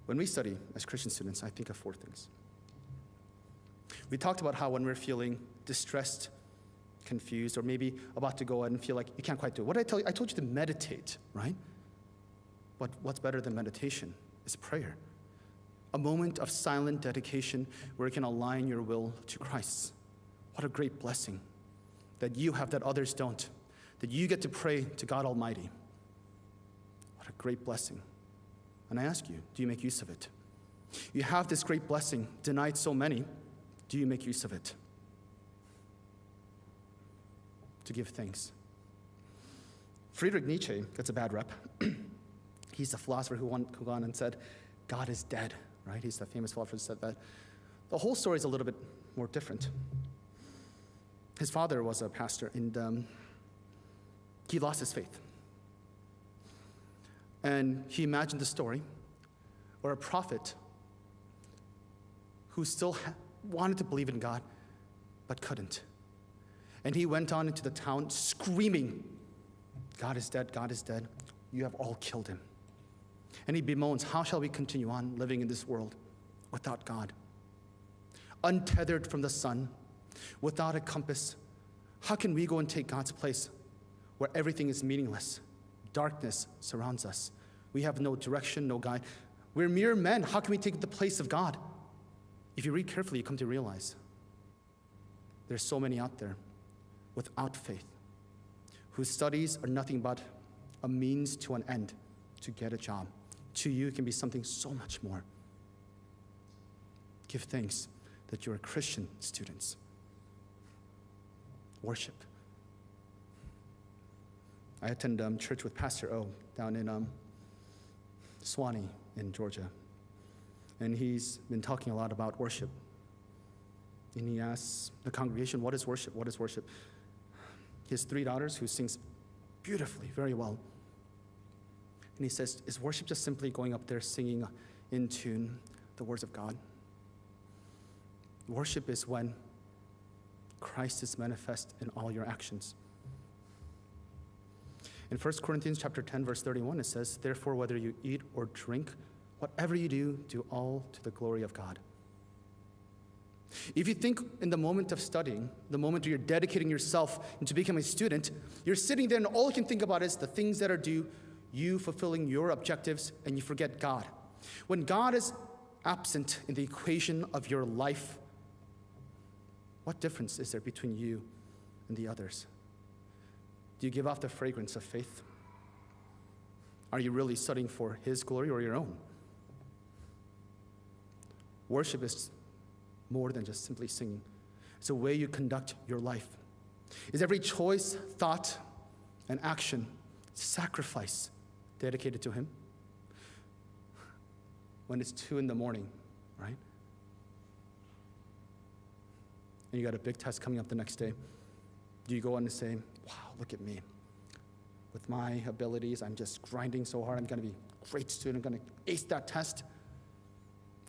A: When we study as Christian students, I think of four things. We talked about how when we're feeling distressed, confused, or maybe about to go out and feel like you can't quite do it. What did I tell you? I told you to meditate, right? But what's better than meditation is prayer. A moment of silent dedication where you can align your will to Christ's. What a great blessing that you have that others don't, that you get to pray to God Almighty. What a great blessing. And I ask you, do you make use of it? You have this great blessing, denied so many. Do you make use of it? To give thanks. Friedrich Nietzsche gets a bad rep. He's a philosopher who went on and said, God is dead, right? He's the famous philosopher who said that. The whole story is a little bit more different. His father was a pastor, and he lost his faith. And he imagined the story where a prophet who still wanted to believe in God, but couldn't. And he went on into the town screaming, God is dead, God is dead. You have all killed him. And he bemoans, how shall we continue on living in this world without God? Untethered from the sun, without a compass, how can we go and take God's place where everything is meaningless? Darkness surrounds us. We have no direction, no guide. We're mere men. How can we take the place of God? If you read carefully, you come to realize there's so many out there without faith, whose studies are nothing but a means to an end, to get a job. To you, it can be something so much more. Give thanks that you're Christian students. Worship. I attend church with Pastor O down in Swanee in Georgia. And he's been talking a lot about worship. And he asks the congregation, what is worship? What is worship? He has 3 daughters who sings beautifully, very well. And he says, is worship just simply going up there singing in tune the words of God? Worship is when Christ is manifest in all your actions. In 1 Corinthians chapter 10, verse 31, it says, therefore, whether you eat or drink, whatever you do, do all to the glory of God. If you think in the moment of studying, the moment where you're dedicating yourself into becoming a student, you're sitting there and all you can think about is the things that are due, you fulfilling your objectives, and you forget God. When God is absent in the equation of your life, what difference is there between you and the others? Do you give off the fragrance of faith? Are you really studying for His glory or your own? Worship is more than just simply singing. It's a way you conduct your life. Is every choice, thought, and action sacrifice dedicated to Him? When it's 2 a.m, right? And you got a big test coming up the next day, do you go on and say, wow, look at me. With my abilities, I'm just grinding so hard. I'm going to be a great student. I'm going to ace that test.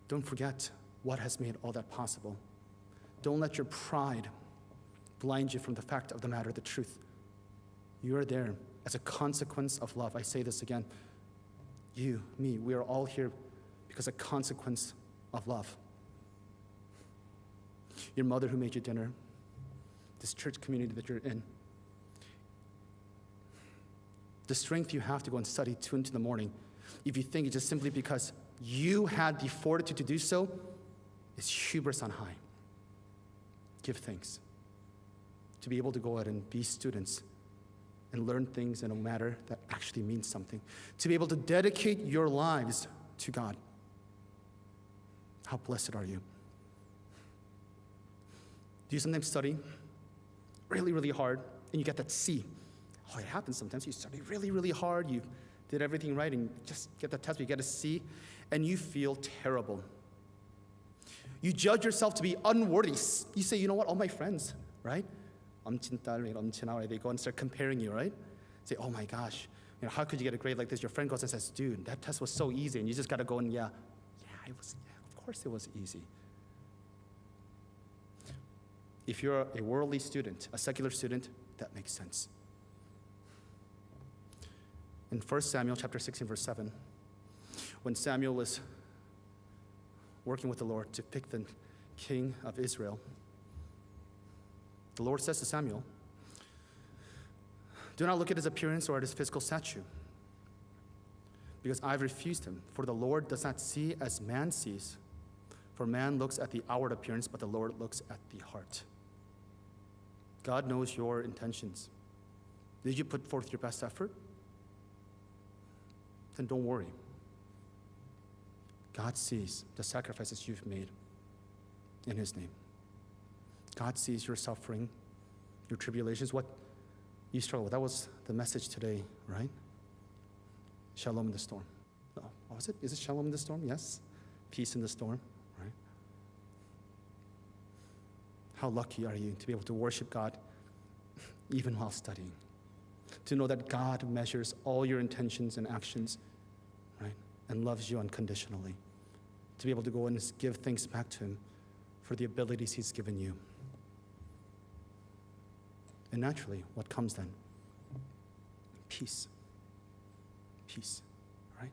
A: Don't forget what has made all that possible. Don't let your pride blind you from the fact of the matter, the truth. You are there as a consequence of love. I say this again. You, me, we are all here because a consequence of love. Your mother who made you dinner, this church community that you're in, the strength you have to go and study 2 a.m, if you think it's just simply because you had the fortitude to do so, is hubris on high. Give thanks to be able to go out and be students and learn things in a matter that actually means something. To be able to dedicate your lives to God. How blessed are you? Do you sometimes study really, really hard and you get that C? Oh, it happens sometimes. You study really, really hard. You did everything right and just get that test, you get a C, and you feel terrible. You judge yourself to be unworthy. You say, you know what, all my friends, right? They go and start comparing you, right? Say, oh my gosh, how could you get a grade like this? Your friend goes and says, dude, that test was so easy, and you just got to go and of course it was easy. If you're a worldly student, a secular student, that makes sense. In 1 Samuel chapter 16, verse 7, when Samuel was working with the Lord to pick the king of Israel, the Lord says to Samuel, do not look at his appearance or at his physical stature, because I've refused him. For the Lord does not see as man sees. For man looks at the outward appearance, but the Lord looks at the heart. God knows your intentions. Did you put forth your best effort? Then don't worry. God sees the sacrifices you've made in His name. God sees your suffering, your tribulations, what you struggle with. That was the message today, right? Shalom in the storm. Oh, what was it? Is it shalom in the storm? Yes. Peace in the storm, right? How lucky are you to be able to worship God even while studying? To know that God measures all your intentions and actions, right? And loves you unconditionally. To be able to go and give thanks back to Him for the abilities He's given you. And naturally, what comes then? Peace. Peace, right?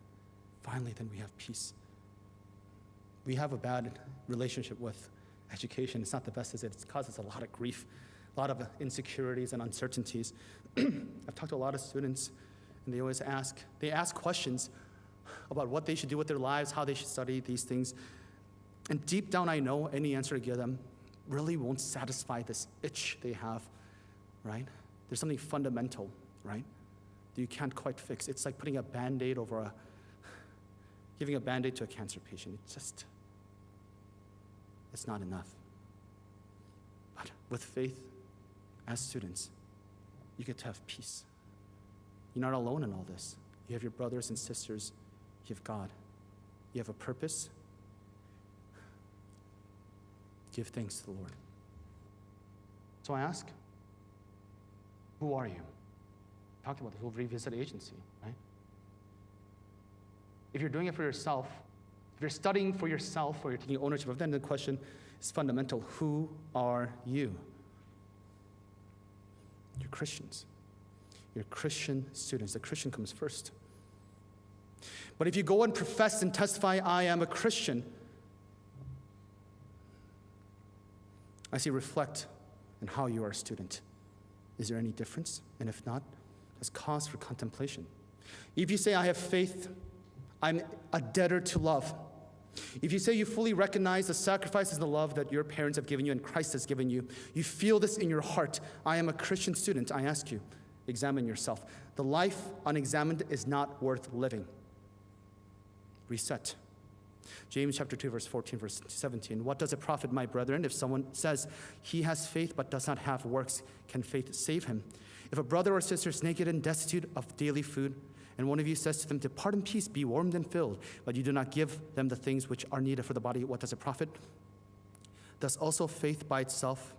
A: Finally, then we have peace. We have a bad relationship with education. It's not the best, is it? It causes a lot of grief, a lot of insecurities and uncertainties. I've talked to a lot of students, and they ask questions about what they should do with their lives, how they should study these things. And deep down, I know any answer I give them really won't satisfy this itch they have, right? There's something fundamental, right, that you can't quite fix. It's like putting a Band-Aid giving a Band-Aid to a cancer patient. It's not enough. But with faith, as students, you get to have peace. You're not alone in all this. You have your brothers and sisters. You have God. You have a purpose. Give thanks to the Lord. So I ask, who are you? We talked about this. We'll revisit agency, right? If you're doing it for yourself, if you're studying for yourself or you're taking ownership of, then the question is fundamental. Who are you? You're Christians. You're Christian students. The Christian comes first. But if you go and profess and testify, I am a Christian, I say reflect on how you are a student. Is there any difference? And if not, there's cause for contemplation. If you say, I have faith, I'm a debtor to love. If you say you fully recognize the sacrifices and the love that your parents have given you and Christ has given you, you feel this in your heart, I am a Christian student, I ask you, examine yourself. The life unexamined is not worth living. Reset. James chapter 2, verse 14, verse 17. What does it profit, my brethren, if someone says he has faith but does not have works? Can faith save him? If a brother or sister is naked and destitute of daily food, and one of you says to them, depart in peace, be warmed and filled, but you do not give them the things which are needed for the body, what does it profit? Thus also faith by itself,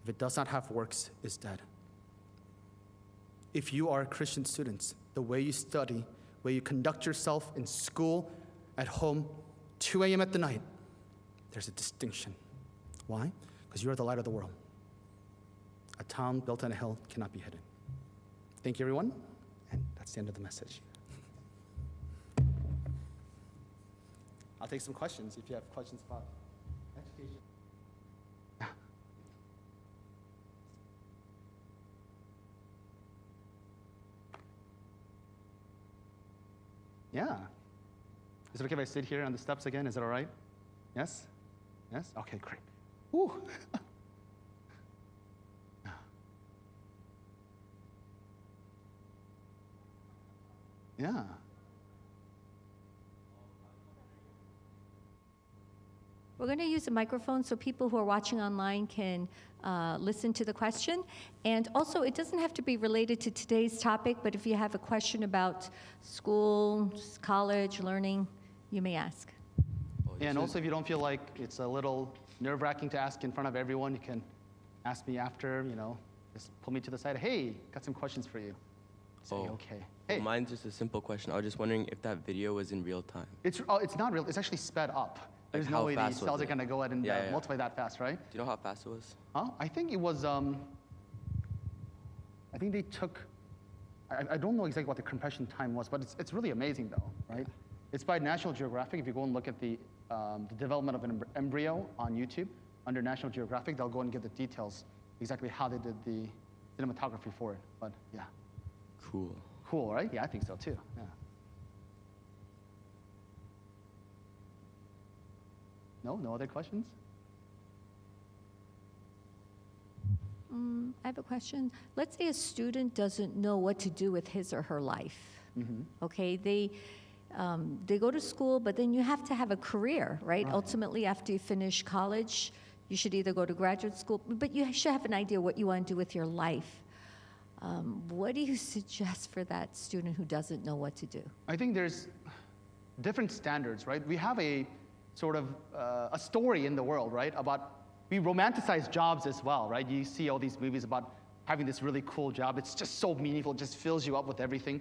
A: if it does not have works, is dead. If you are Christian students, the way you study, the way you conduct yourself in school, at home, 2 a.m. at the night, there's a distinction. Why? Because you are the light of the world. A town built on a hill cannot be hidden. Thank you, everyone. And that's the end of the message. I'll take some questions if you have questions about education. Yeah. Is it okay if I sit here on the steps again? Is that all right? Yes? Yes? Okay, great. Woo. Yeah.
B: We're going to use a microphone so people who are watching online can listen to the question. And also, it doesn't have to be related to today's topic, but if you have a question about school, college, learning, you may ask.
A: Yeah, and also if you don't feel like it's a little nerve-wracking to ask in front of everyone, you can ask me after, just pull me to the side. Hey, got some questions for you. Say, okay. Hey.
C: Well, mine's just a simple question. I was just wondering if that video was in real time.
A: It's not real. It's actually sped up. There's no way the cells are going to go ahead and multiply that fast, right?
C: Do you know how fast it was?
A: I think it was, I think they took, I don't know exactly what the compression time was, but it's really amazing though, right? It's by National Geographic. If you go and look at the development of an embryo on YouTube, under National Geographic, they'll go and get the details, exactly how they did the cinematography for it, but yeah.
C: Cool.
A: Cool, right? Yeah, I think so too, yeah. No other questions?
B: I have a question. Let's say a student doesn't know what to do with his or her life. Mm-hmm. Okay, they go to school, but then you have to have a career, right? Ultimately, after you finish college, you should either go to graduate school, but you should have an idea what you want to do with your life. What do you suggest for that student who doesn't know what to do?
A: I think there's different standards, right? We have a sort of a story in the world, right? We romanticize jobs as well, right? You see all these movies about having this really cool job. It's just so meaningful. It just fills you up with everything.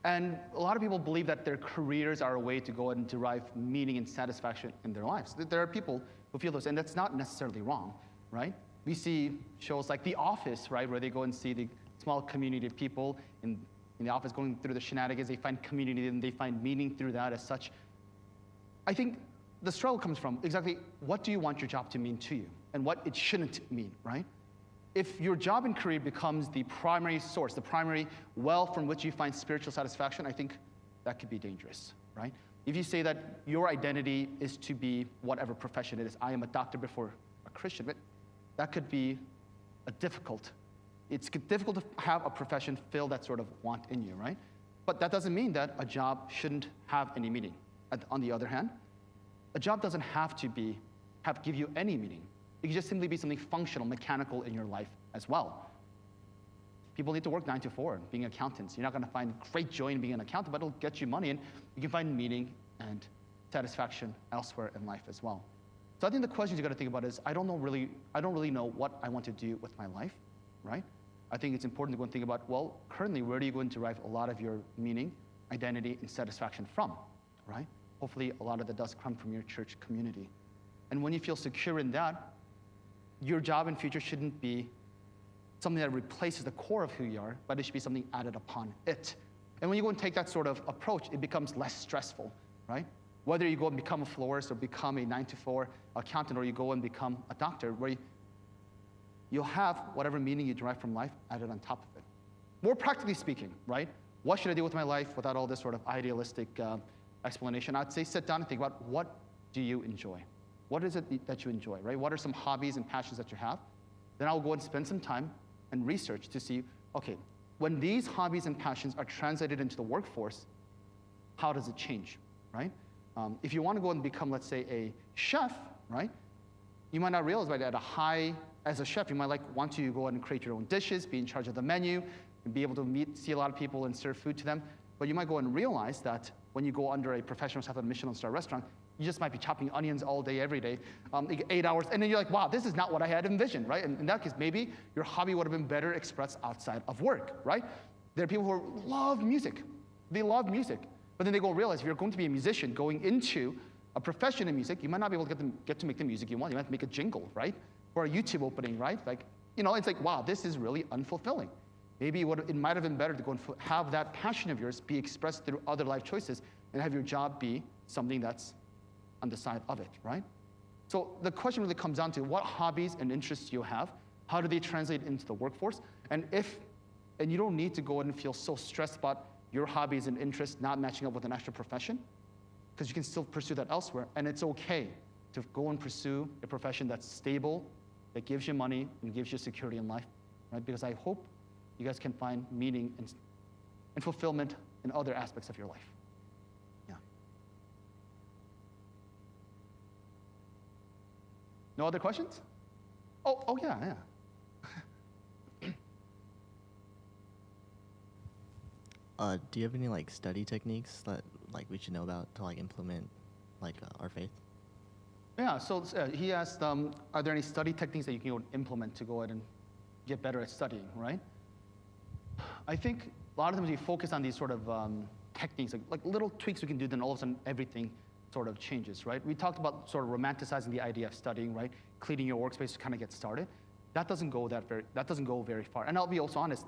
A: And a lot of people believe that their careers are a way to go ahead and derive meaning and satisfaction in their lives. There are people who feel those, and that's not necessarily wrong, right? We see shows like The Office, right, where they go and see the small community of people in the office going through the shenanigans. They find community and they find meaning through that as such. I think the struggle comes from exactly what do you want your job to mean to you and what it shouldn't mean, right? if your job and career becomes the primary source, the primary well from which you find spiritual satisfaction, I think that could be dangerous, right? If you say that your identity is to be whatever profession it is, I am a doctor before a Christian, but that could be it's difficult to have a profession fill that sort of want in you, right? But that doesn't mean that a job shouldn't have any meaning. On the other hand, a job doesn't have to give you any meaning. It can just simply be something functional, mechanical in your life as well. People need to work 9 to 4, being accountants. You're not going to find great joy in being an accountant, but it'll get you money, and you can find meaning and satisfaction elsewhere in life as well. So I think the questions you got to think about is, I don't really know what I want to do with my life, right? I think it's important to go and think about, well, currently, where do you go and derive a lot of your meaning, identity, and satisfaction from, right? Hopefully, a lot of that does come from your church community. And when you feel secure in that, your job in future shouldn't be something that replaces the core of who you are, but it should be something added upon it. And when you go and take that sort of approach, it becomes less stressful, right? Whether you go and become a florist or become a 9 to 4 accountant, or you go and become a doctor, where you'll have whatever meaning you derive from life added on top of it. More practically speaking, right? What should I do with my life without all this sort of idealistic explanation? I'd say sit down and think about, what do you enjoy? What is it that you enjoy, right? What are some hobbies and passions that you have? Then I'll go and spend some time and research to see, okay, when these hobbies and passions are translated into the workforce, how does it change, right? If you want to go and become, let's say, a chef, right? You might not realize that as a chef, you might want to go and create your own dishes, be in charge of the menu, and be able to see a lot of people and serve food to them. But you might go and realize that when you go under a professional chef at a Michelin-star restaurant, you just might be chopping onions all day, every day, 8 hours, and then you're like, wow, this is not what I had envisioned, right? And in that case, maybe your hobby would have been better expressed outside of work, right? There are people who love music. They love music. But then they go realize, if you're going to be a musician going into a profession in music, you might not be able to get to make the music you want. You might have to make a jingle, right? Or a YouTube opening, right? It's like, wow, this is really unfulfilling. Maybe it might have been better to go and have that passion of yours be expressed through other life choices and have your job be something that's on the side of it, right? So the question really comes down to what hobbies and interests you have, how do they translate into the workforce, and you don't need to go and feel so stressed about your hobbies and interests not matching up with an actual profession, because you can still pursue that elsewhere, and it's okay to go and pursue a profession that's stable, that gives you money and gives you security in life, right? Because I hope you guys can find meaning and fulfillment in other aspects of your life. Yeah. No other questions? Oh yeah.
D: Do you have any study techniques that we should know about to implement our faith?
A: Yeah. So he asked, are there any study techniques that you can go and implement to go ahead and get better at studying, right? I think a lot of times we focus on these sort of techniques, like little tweaks we can do, then all of a sudden everything sort of changes, right? We talked about sort of romanticizing the idea of studying, right? Cleaning your workspace to kind of get started. That doesn't go very far. And I'll be also honest,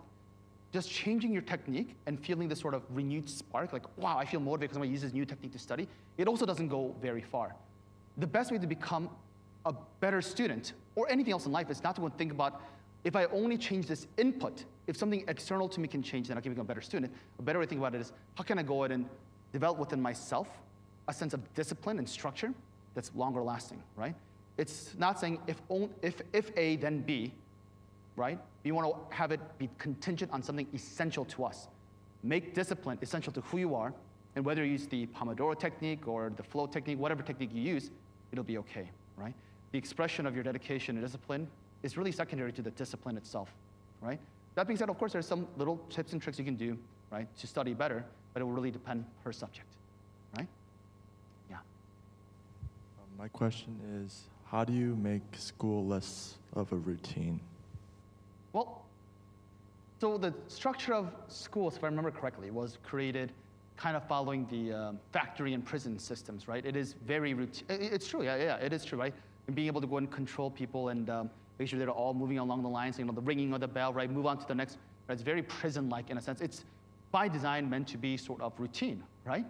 A: just changing your technique and feeling this sort of renewed spark, like, wow, I feel motivated because I'm going to use this new technique to study, it also doesn't go very far. The best way to become a better student or anything else in life is not to go and think about, if I only change this input, if something external to me can change, then I can become a better student. A better way to think about it is, how can I go ahead and develop within myself a sense of discipline and structure that's longer lasting, right? It's not saying if A, then B, right? We want to have it be contingent on something essential to us. Make discipline essential to who you are, and whether you use the Pomodoro technique or the flow technique, whatever technique you use, it'll be okay, right? The expression of your dedication and discipline is really secondary to the discipline itself, right? That being said, of course, there's some little tips and tricks you can do, right, to study better, but it will really depend per subject, right? Yeah.
E: My question is, how do you make school less of a routine?
A: Well, so the structure of schools, if I remember correctly, was created kind of following the factory and prison systems, right? It is very routine. It's true, yeah, it is true, right? And being able to go and control people and make sure they're all moving along the lines, the ringing of the bell, right? Move on to the next. Right? It's very prison-like in a sense. It's by design meant to be sort of routine, right?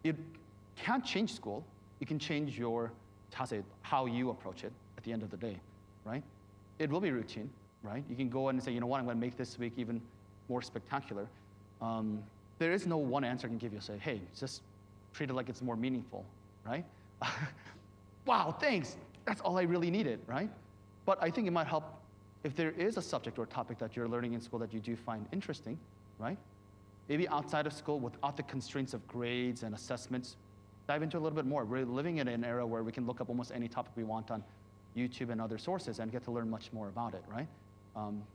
A: You can't change school. You can change how you approach it at the end of the day, right? it will be routine, right? You can go in and say, you know what, I'm going to make this week even more spectacular. There is no one answer I can give you. Say, hey, just treat it like it's more meaningful, right? Wow, thanks. That's all I really needed, right? But I think it might help if there is a subject or topic that you're learning in school that you do find interesting, right? Maybe outside of school, without the constraints of grades and assessments, dive into a little bit more. We're living in an era where we can look up almost any topic we want on YouTube and other sources and get to learn much more about it, right?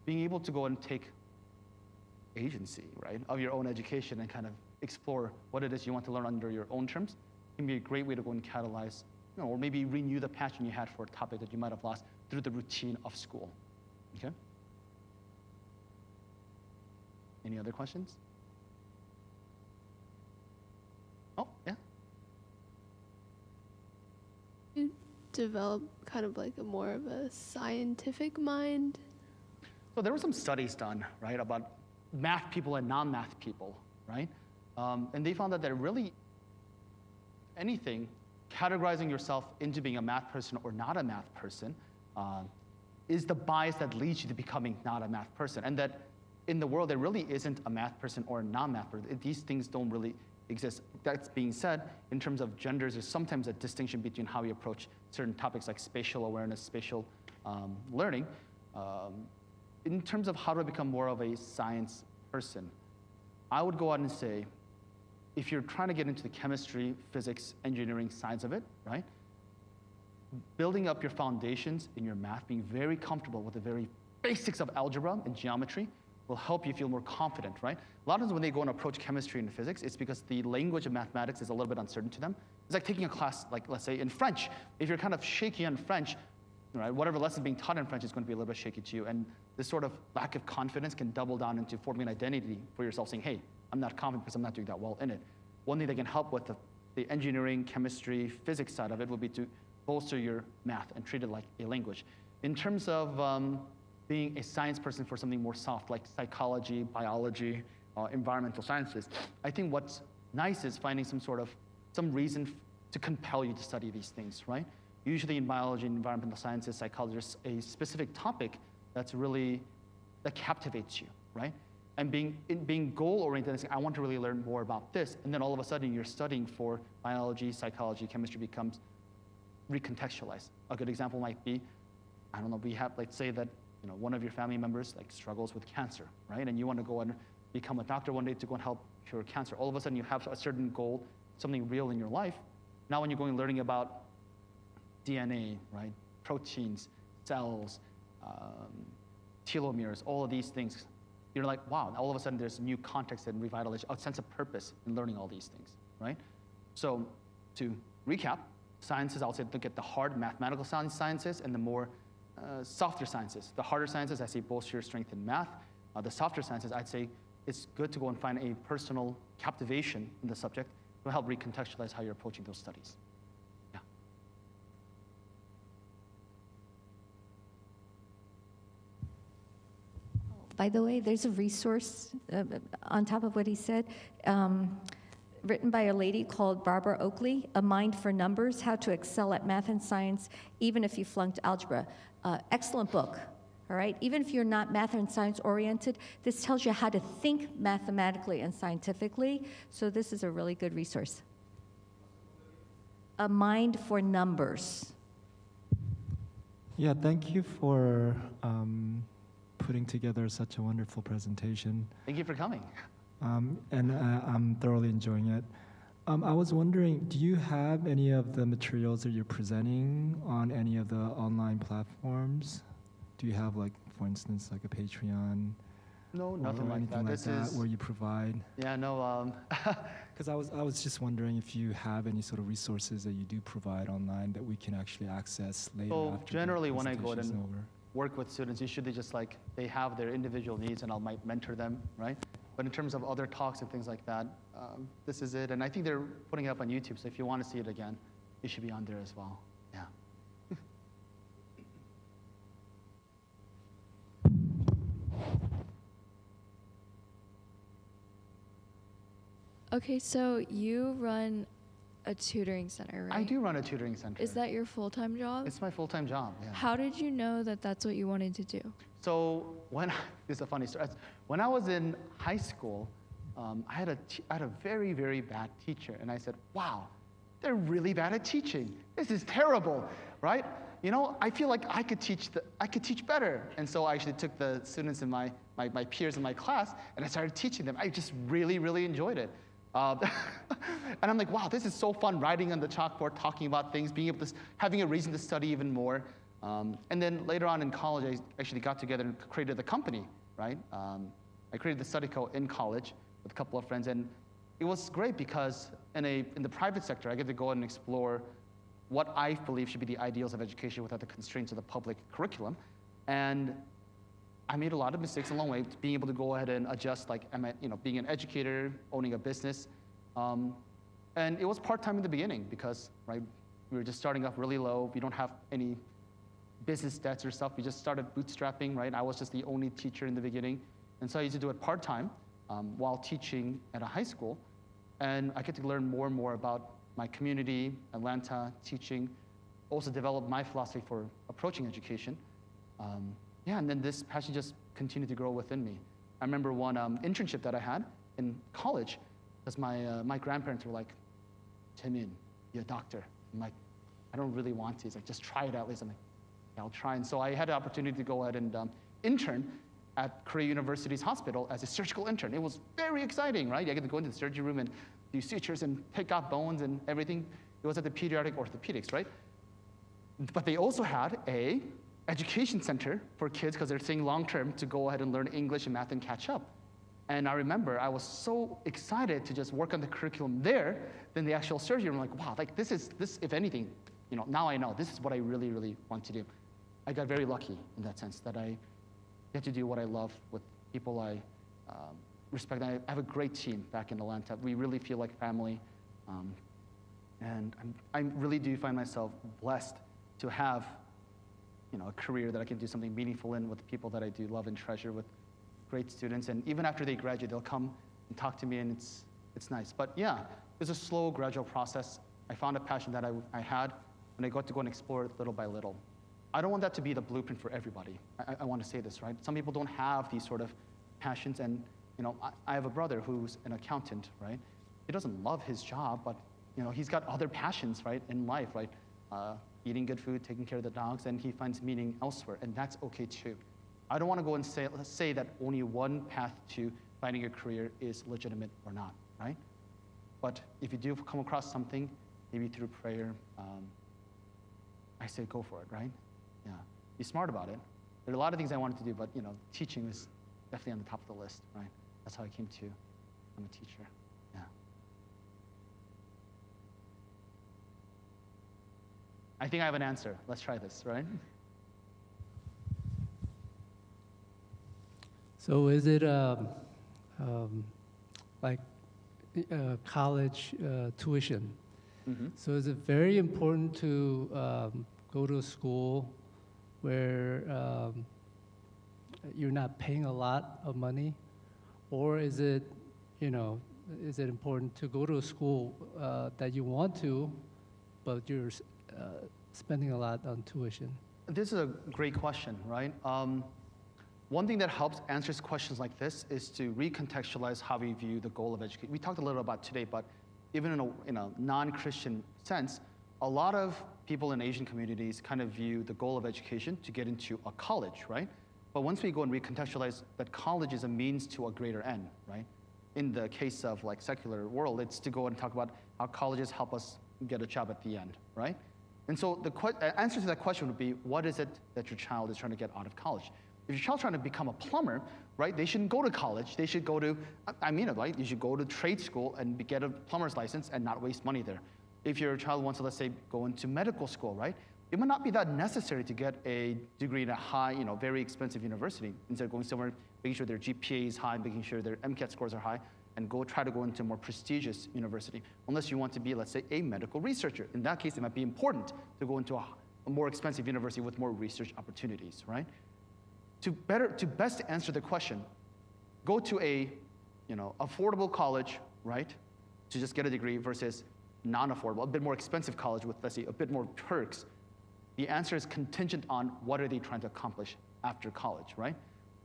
A: Being able to go and take agency, right, of your own education and kind of explore what it is you want to learn under your own terms can be a great way to go and catalyze, or maybe renew the passion you had for a topic that you might have lost through the routine of school, okay? Any other questions? Oh, yeah.
F: You develop kind of like a more of a scientific mind.
A: So there were some studies done, right, about math people and non-math people, right? And they found that there really, anything, categorizing yourself into being a math person or not a math person is the bias that leads you to becoming not a math person. And that in the world, there really isn't a math person or a non-math person. These things don't really exist. That being said, in terms of genders, there's sometimes a distinction between how we approach certain topics like spatial awareness, spatial learning. In terms of how to become more of a science person, I would go out and say, if you're trying to get into the chemistry, physics, engineering science of it, right? Building up your foundations in your math, being very comfortable with the very basics of algebra and geometry will help you feel more confident, right? A lot of times when they go and approach chemistry and physics, it's because the language of mathematics is a little bit uncertain to them. It's like taking a class, like let's say in French. If you're kind of shaky on French, right, whatever lesson being taught in French is going to be a little bit shaky to you. And this sort of lack of confidence can double down into forming an identity for yourself, saying, hey, I'm not confident because I'm not doing that well in it. One thing that can help with the engineering, chemistry, physics side of it would be to bolster your math and treat it like a language. In terms of being a science person for something more soft, like psychology, biology, environmental sciences, I think what's nice is finding some reason to compel you to study these things, right? Usually in biology and environmental sciences, psychology, there's a specific topic that captivates you, right? And being goal-oriented and saying, I want to really learn more about this, and then all of a sudden you're studying for biology, psychology, chemistry becomes recontextualized. A good example might be, I don't know, we have, let's say that one of your family members struggles with cancer, right? And you want to go and become a doctor one day to go and help cure cancer. All of a sudden you have a certain goal, something real in your life. Now when you're going and learning about DNA, right? Proteins, cells, telomeres, all of these things, you're like, wow, all of a sudden there's new context and revitalization, a sense of purpose in learning all these things, right? So to recap, sciences, I would say look at the hard mathematical sciences and the more softer sciences. The harder sciences, I say bolster your strength in math. The softer sciences, I'd say it's good to go and find a personal captivation in the subject to help recontextualize how you're approaching those studies. Yeah.
B: By the way, there's a resource on top of what he said, written by a lady called Barbara Oakley, A Mind for Numbers, How to Excel at Math and Science, Even If You Flunked Algebra. Excellent book, all right? Even if you're not math and science oriented, this tells you how to think mathematically and scientifically, so this is a really good resource. A Mind for Numbers.
G: Yeah, thank you for putting together such a wonderful presentation.
A: Thank you for coming.
G: I'm thoroughly enjoying it. I was wondering, do you have any of the materials that you're presenting on any of the online platforms? Do you have, for instance, a Patreon?
A: No, nothing like that.
G: This is where you provide.
A: Yeah, no.
G: Because I was just wondering if you have any sort of resources that you do provide online that we can actually access later.
A: So
G: after
A: generally, when I go
G: presentation's
A: and
G: over.
A: work with students, usually just they have their individual needs, and might mentor them, right? But in terms of other talks and things like that, this is it. And I think they're putting it up on YouTube, so if you want to see it again, it should be on there as well. Yeah.
F: Okay, so you run
H: a tutoring center, right?
A: I do run a tutoring center.
H: Is that your full-time job?
A: It's my full-time job, yeah.
H: How did you know that that's what you wanted to do?
A: So this is a funny story. When I was in high school, I had a very, very bad teacher, and I said, wow, they're really bad at teaching. This is terrible, right? You know, I feel like I could teach better. And so I actually took the students in my peers in my class, and I started teaching them. I just really, really enjoyed it. And I'm like, wow, this is so fun, writing on the chalkboard, talking about things, being able to, having a reason to study even more. And then later on in college, I actually got together and created the company, right? I created the study co in college with a couple of friends, and it was great because in the private sector, I get to go and explore what I believe should be the ideals of education without the constraints of the public curriculum. And I made a lot of mistakes along the way, being able to go ahead and adjust, like, being an educator, owning a business. And it was part-time in the beginning because, right, we were just starting off really low. We don't have any business debts or stuff. We just started bootstrapping, right? I was just the only teacher in the beginning. And so I used to do it part-time while teaching at a high school. And I get to learn more and more about my community, Atlanta, teaching, also develop my philosophy for approaching education. Yeah, and then this passion just continued to grow within me. I remember one internship that I had in college, because my grandparents were like, Jaemin, you're a doctor. I'm like, I don't really want to. He's like, just try it at least. I'm like, yeah, I'll try. And so I had the opportunity to go ahead and intern at Korea University's hospital as a surgical intern. It was very exciting, right? I get to go into the surgery room and do sutures and pick out bones and everything. It was at the pediatric orthopedics, right? But they also had a education center for kids because they're saying long-term to go ahead and learn English and math and catch up. And I remember I was so excited to just work on the curriculum there than the actual surgery room. I'm like, wow, like this, if anything, now I know this is what I really, really want to do. I got very lucky in that sense that I get to do what I love with people I respect. I have a great team back in Atlanta. We really feel like family. And I really do find myself blessed to have a career that I can do something meaningful in with people that I do love and treasure, with great students. And even after they graduate, they'll come and talk to me, and it's nice. But yeah, it's a slow, gradual process. I found a passion that I had, and I got to go and explore it little by little. I don't want that to be the blueprint for everybody. I want to say this, right? Some people don't have these sort of passions, and I have a brother who's an accountant, right? He doesn't love his job, but he's got other passions, right, in life, right? Eating good food, taking care of the dogs, and he finds meaning elsewhere, and that's okay too. I don't want to go and say that only one path to finding a career is legitimate or not, right? But if you do come across something, maybe through prayer, I say go for it, right? Yeah, be smart about it. There are a lot of things I wanted to do, but teaching was definitely on the top of the list, right? That's how I came to become a teacher. Yeah. I think I have an answer. Let's try this, right?
I: So is it like college tuition?
A: Mm-hmm.
I: So is it very important to go to a school where you're not paying a lot of money? Or is it, is it important to go to a school that you want to, but you're spending a lot on tuition?
A: This is a great question, right? One thing that helps answer questions like this is to recontextualize how we view the goal of education. We talked a little about today, but even in a non-Christian sense, a lot of people in Asian communities kind of view the goal of education to get into a college, right? But once we go and recontextualize that college is a means to a greater end, right? In the case of like secular world, it's to go and talk about how colleges help us get a job at the end, right? And so the answer to that question would be, what is it that your child is trying to get out of college? If your child's trying to become a plumber, right, they shouldn't go to college. They should go to, I mean it, right? You should go to trade school and get a plumber's license and not waste money there. If your child wants to, let's say, go into medical school, right, it might not be that necessary to get a degree in a high, very expensive university. Instead of going somewhere, making sure their GPA is high, making sure their MCAT scores are high, and try to go into a more prestigious university. Unless you want to be, let's say, a medical researcher. In that case, it might be important to go into a more expensive university with more research opportunities, right? To best answer the question, go to a affordable college, right, to just get a degree versus non-affordable, a bit more expensive college with, let's say, a bit more perks, the answer is contingent on what are they trying to accomplish after college, right?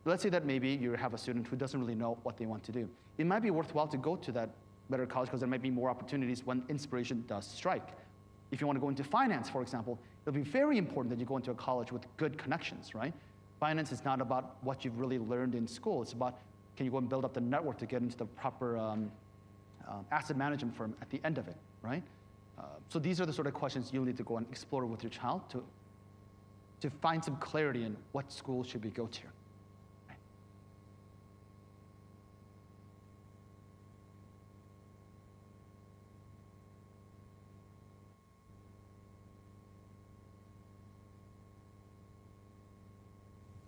A: Let's say that maybe you have a student who doesn't really know what they want to do. It might be worthwhile to go to that better college because there might be more opportunities when inspiration does strike. If you want to go into finance, for example, it'll be very important that you go into a college with good connections, right? Finance is not about what you've really learned in school. It's about, can you go and build up the network to get into the proper asset management firm at the end of it, right? So these are the sort of questions you'll need to go and explore with your child to find some clarity in what school should we go to. Right?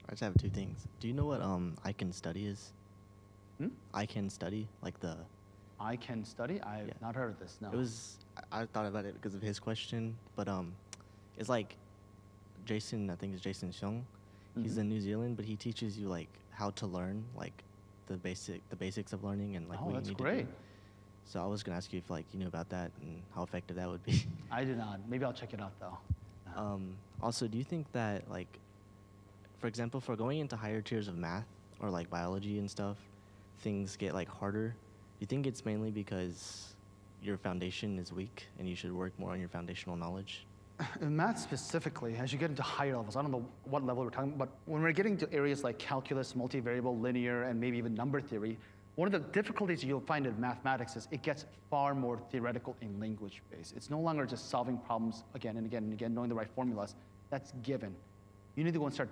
D: I just have two things. Do you know what I Can Study is? I Can Study, like the...
A: I Can Study? I've not heard of this, no.
D: It was, I thought about it because of his question, but it's like Jason, I think it's Jason Xiong. He's in New Zealand, but he teaches you like how to learn, like the basics of learning and like what you need to do. So I was gonna ask you if like you knew about that and how effective that would be.
A: I do not. Maybe I'll check it out though.
D: Also, do you think that like, for example, for going into higher tiers of math or like biology and stuff, things get like harder? Do you think it's mainly because your foundation is weak and you should work more on your foundational knowledge?
A: In math specifically, as you get into higher levels, I don't know what level we're talking about, but when we're getting to areas like calculus, multivariable, linear, and maybe even number theory, one of the difficulties you'll find in mathematics is it gets far more theoretical and language-based. It's no longer just solving problems again and again and again, knowing the right formulas. That's given. You need to go and start,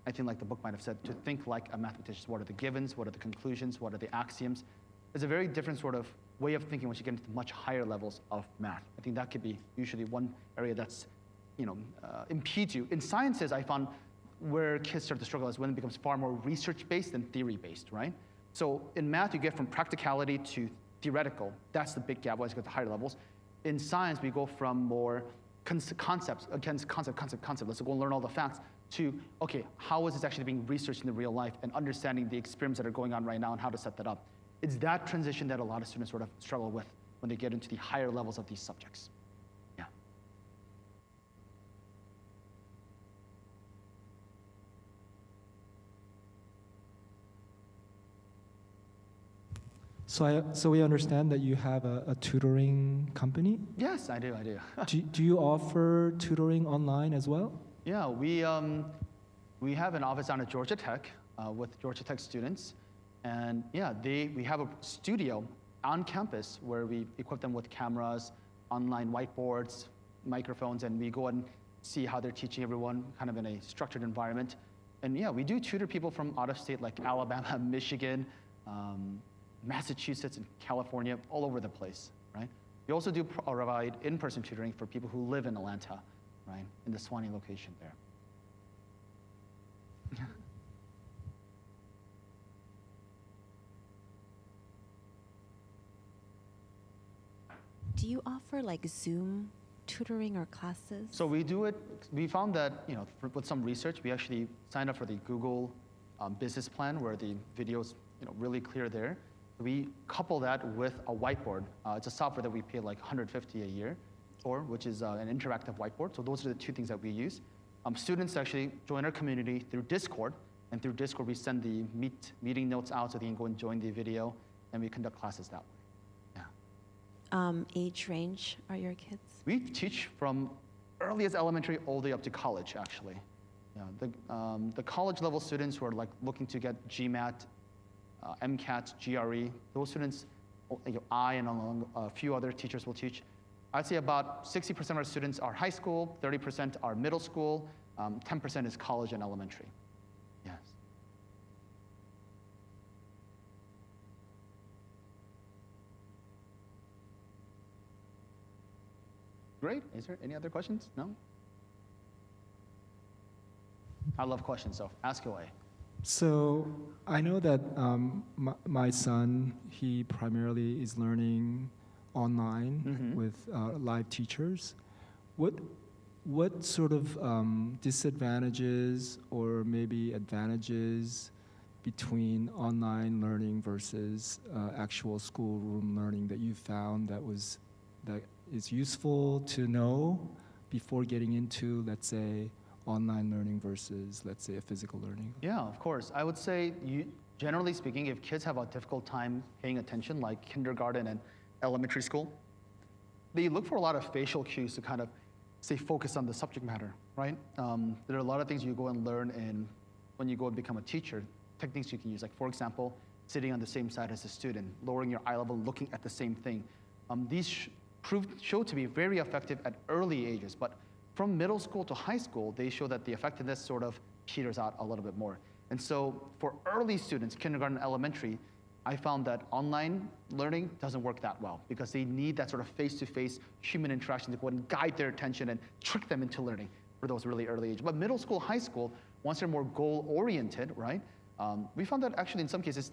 A: I think like the book might have said, to think like a mathematician. What are the givens? What are the conclusions? What are the axioms? It's a very different sort of way of thinking once you get into much higher levels of math. I think that could be usually one area that's, impedes you. In sciences, I found where kids start to struggle is when it becomes far more research-based than theory-based, right? So in math, you get from practicality to theoretical. That's the big gap once you get to higher levels. In science, we go from more concepts, against concept. Let's go and learn all the facts, to, okay, how is this actually being researched in the real life and understanding the experiments that are going on right now and how to set that up. It's that transition that a lot of students sort of struggle with when they get into the higher levels of these subjects. Yeah.
G: So we understand that you have a tutoring company?
A: Yes, I do.
G: Do you offer tutoring online as well?
A: Yeah, we have an office down at Georgia Tech with Georgia Tech students. And yeah, we have a studio on campus where we equip them with cameras, online whiteboards, microphones, and we go and see how they're teaching everyone kind of in a structured environment. And yeah, we do tutor people from out of state like Alabama, Michigan, Massachusetts, and California, all over the place, right? We also do provide in-person tutoring for people who live in Atlanta, right, in the Swanee location there.
J: Do you offer like Zoom tutoring or classes?
A: So we do it. We found that with some research, we actually signed up for the Google business plan where the video's really clear there. We couple that with a whiteboard. It's a software that we pay like $150 a year for, which is an interactive whiteboard. So those are the two things that we use. Students actually join our community through Discord, and through Discord we send the meeting notes out so they can go and join the video, and we conduct classes that way.
J: Age range are your kids?
A: We teach from early as elementary all the way up to college, actually. Yeah, the college level students who are like looking to get GMAT, MCAT, GRE, those students, I and a few other teachers will teach. I'd say about 60% of our students are high school, 30% are middle school, 10% is college and elementary. Yes. Great. Is there any other questions? No? I love questions, so ask away.
G: So I know that my son, he primarily is learning online with live teachers. What sort of disadvantages or maybe advantages between online learning versus actual schoolroom learning that you found that is useful to know before getting into, let's say, online learning versus, let's say, a physical learning?
A: Yeah, of course. I would say, generally speaking, if kids have a difficult time paying attention, like kindergarten and elementary school, they look for a lot of facial cues to kind of stay focused on the subject matter, right? There are a lot of things you go and learn when you go and become a teacher, techniques you can use. Like, for example, sitting on the same side as a student, lowering your eye level, looking at the same thing. These show to be very effective at early ages, but from middle school to high school, they show that the effectiveness sort of peters out a little bit more. And so for early students, kindergarten, elementary, I found that online learning doesn't work that well because they need that sort of face-to-face human interaction to go and guide their attention and trick them into learning for those really early ages. But middle school, high school, once they're more goal-oriented, right, we found that actually in some cases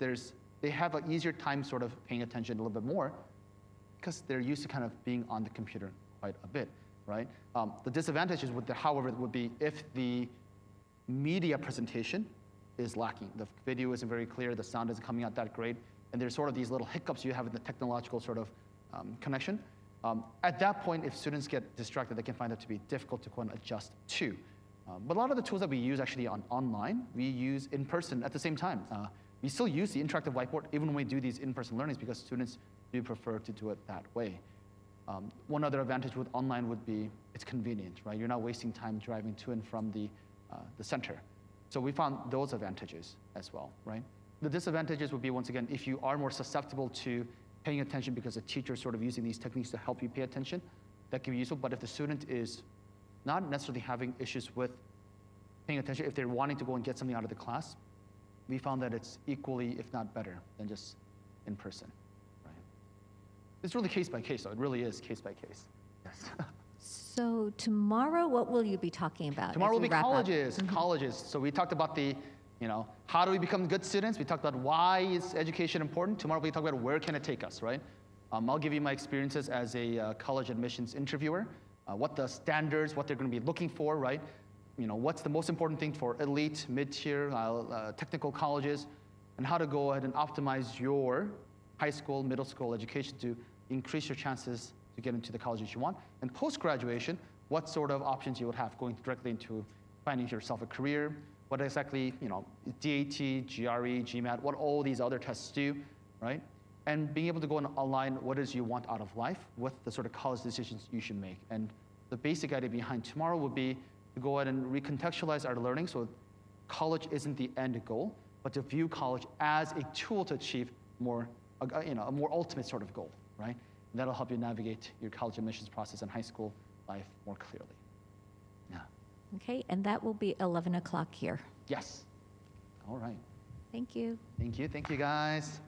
A: they have an easier time sort of paying attention a little bit more because they're used to kind of being on the computer quite a bit, right? The disadvantages, however, would be if the media presentation is lacking. The video isn't very clear, the sound isn't coming out that great, and there's sort of these little hiccups you have in the technological sort of connection. At that point, if students get distracted, they can find it to be difficult to go and adjust to. But a lot of the tools that we use actually online, we use in person at the same time. We still use the interactive whiteboard even when we do these in-person learnings because students do prefer to do it that way. One other advantage with online would be it's convenient, right? You're not wasting time driving to and from the center. So we found those advantages as well, right? The disadvantages would be, once again, if you are more susceptible to paying attention because the teacher is sort of using these techniques to help you pay attention, that can be useful. But if the student is not necessarily having issues with paying attention, if they're wanting to go and get something out of the class, we found that it's equally, if not better, than just in person, right? It's really case by case, though. It really is case by case. Yes.
B: So tomorrow, what will you be talking about?
A: Tomorrow will be
B: wrap up?
A: colleges. Colleges. So we talked about how do we become good students? We talked about why is education important. Tomorrow we talk about where can it take us, right? I'll give you my experiences as a college admissions interviewer, what the standards, what they're going to be looking for, right? What's the most important thing for elite, mid-tier, technical colleges, and how to go ahead and optimize your high school, middle school education to increase your chances to get into the colleges you want. And post-graduation, what sort of options you would have going directly into finding yourself a career, what exactly, DAT, GRE, GMAT, what all these other tests do, right? And being able to go and align what it is you want out of life with the sort of college decisions you should make. And the basic idea behind tomorrow would be to go ahead and recontextualize our learning so college isn't the end goal, but to view college as a tool to achieve a more ultimate sort of goal, right? And that'll help you navigate your college admissions process and high school life more clearly. Yeah.
B: Okay, and that will be 11 o'clock here.
A: Yes. All right.
B: Thank you.
A: Thank you. Thank you, guys.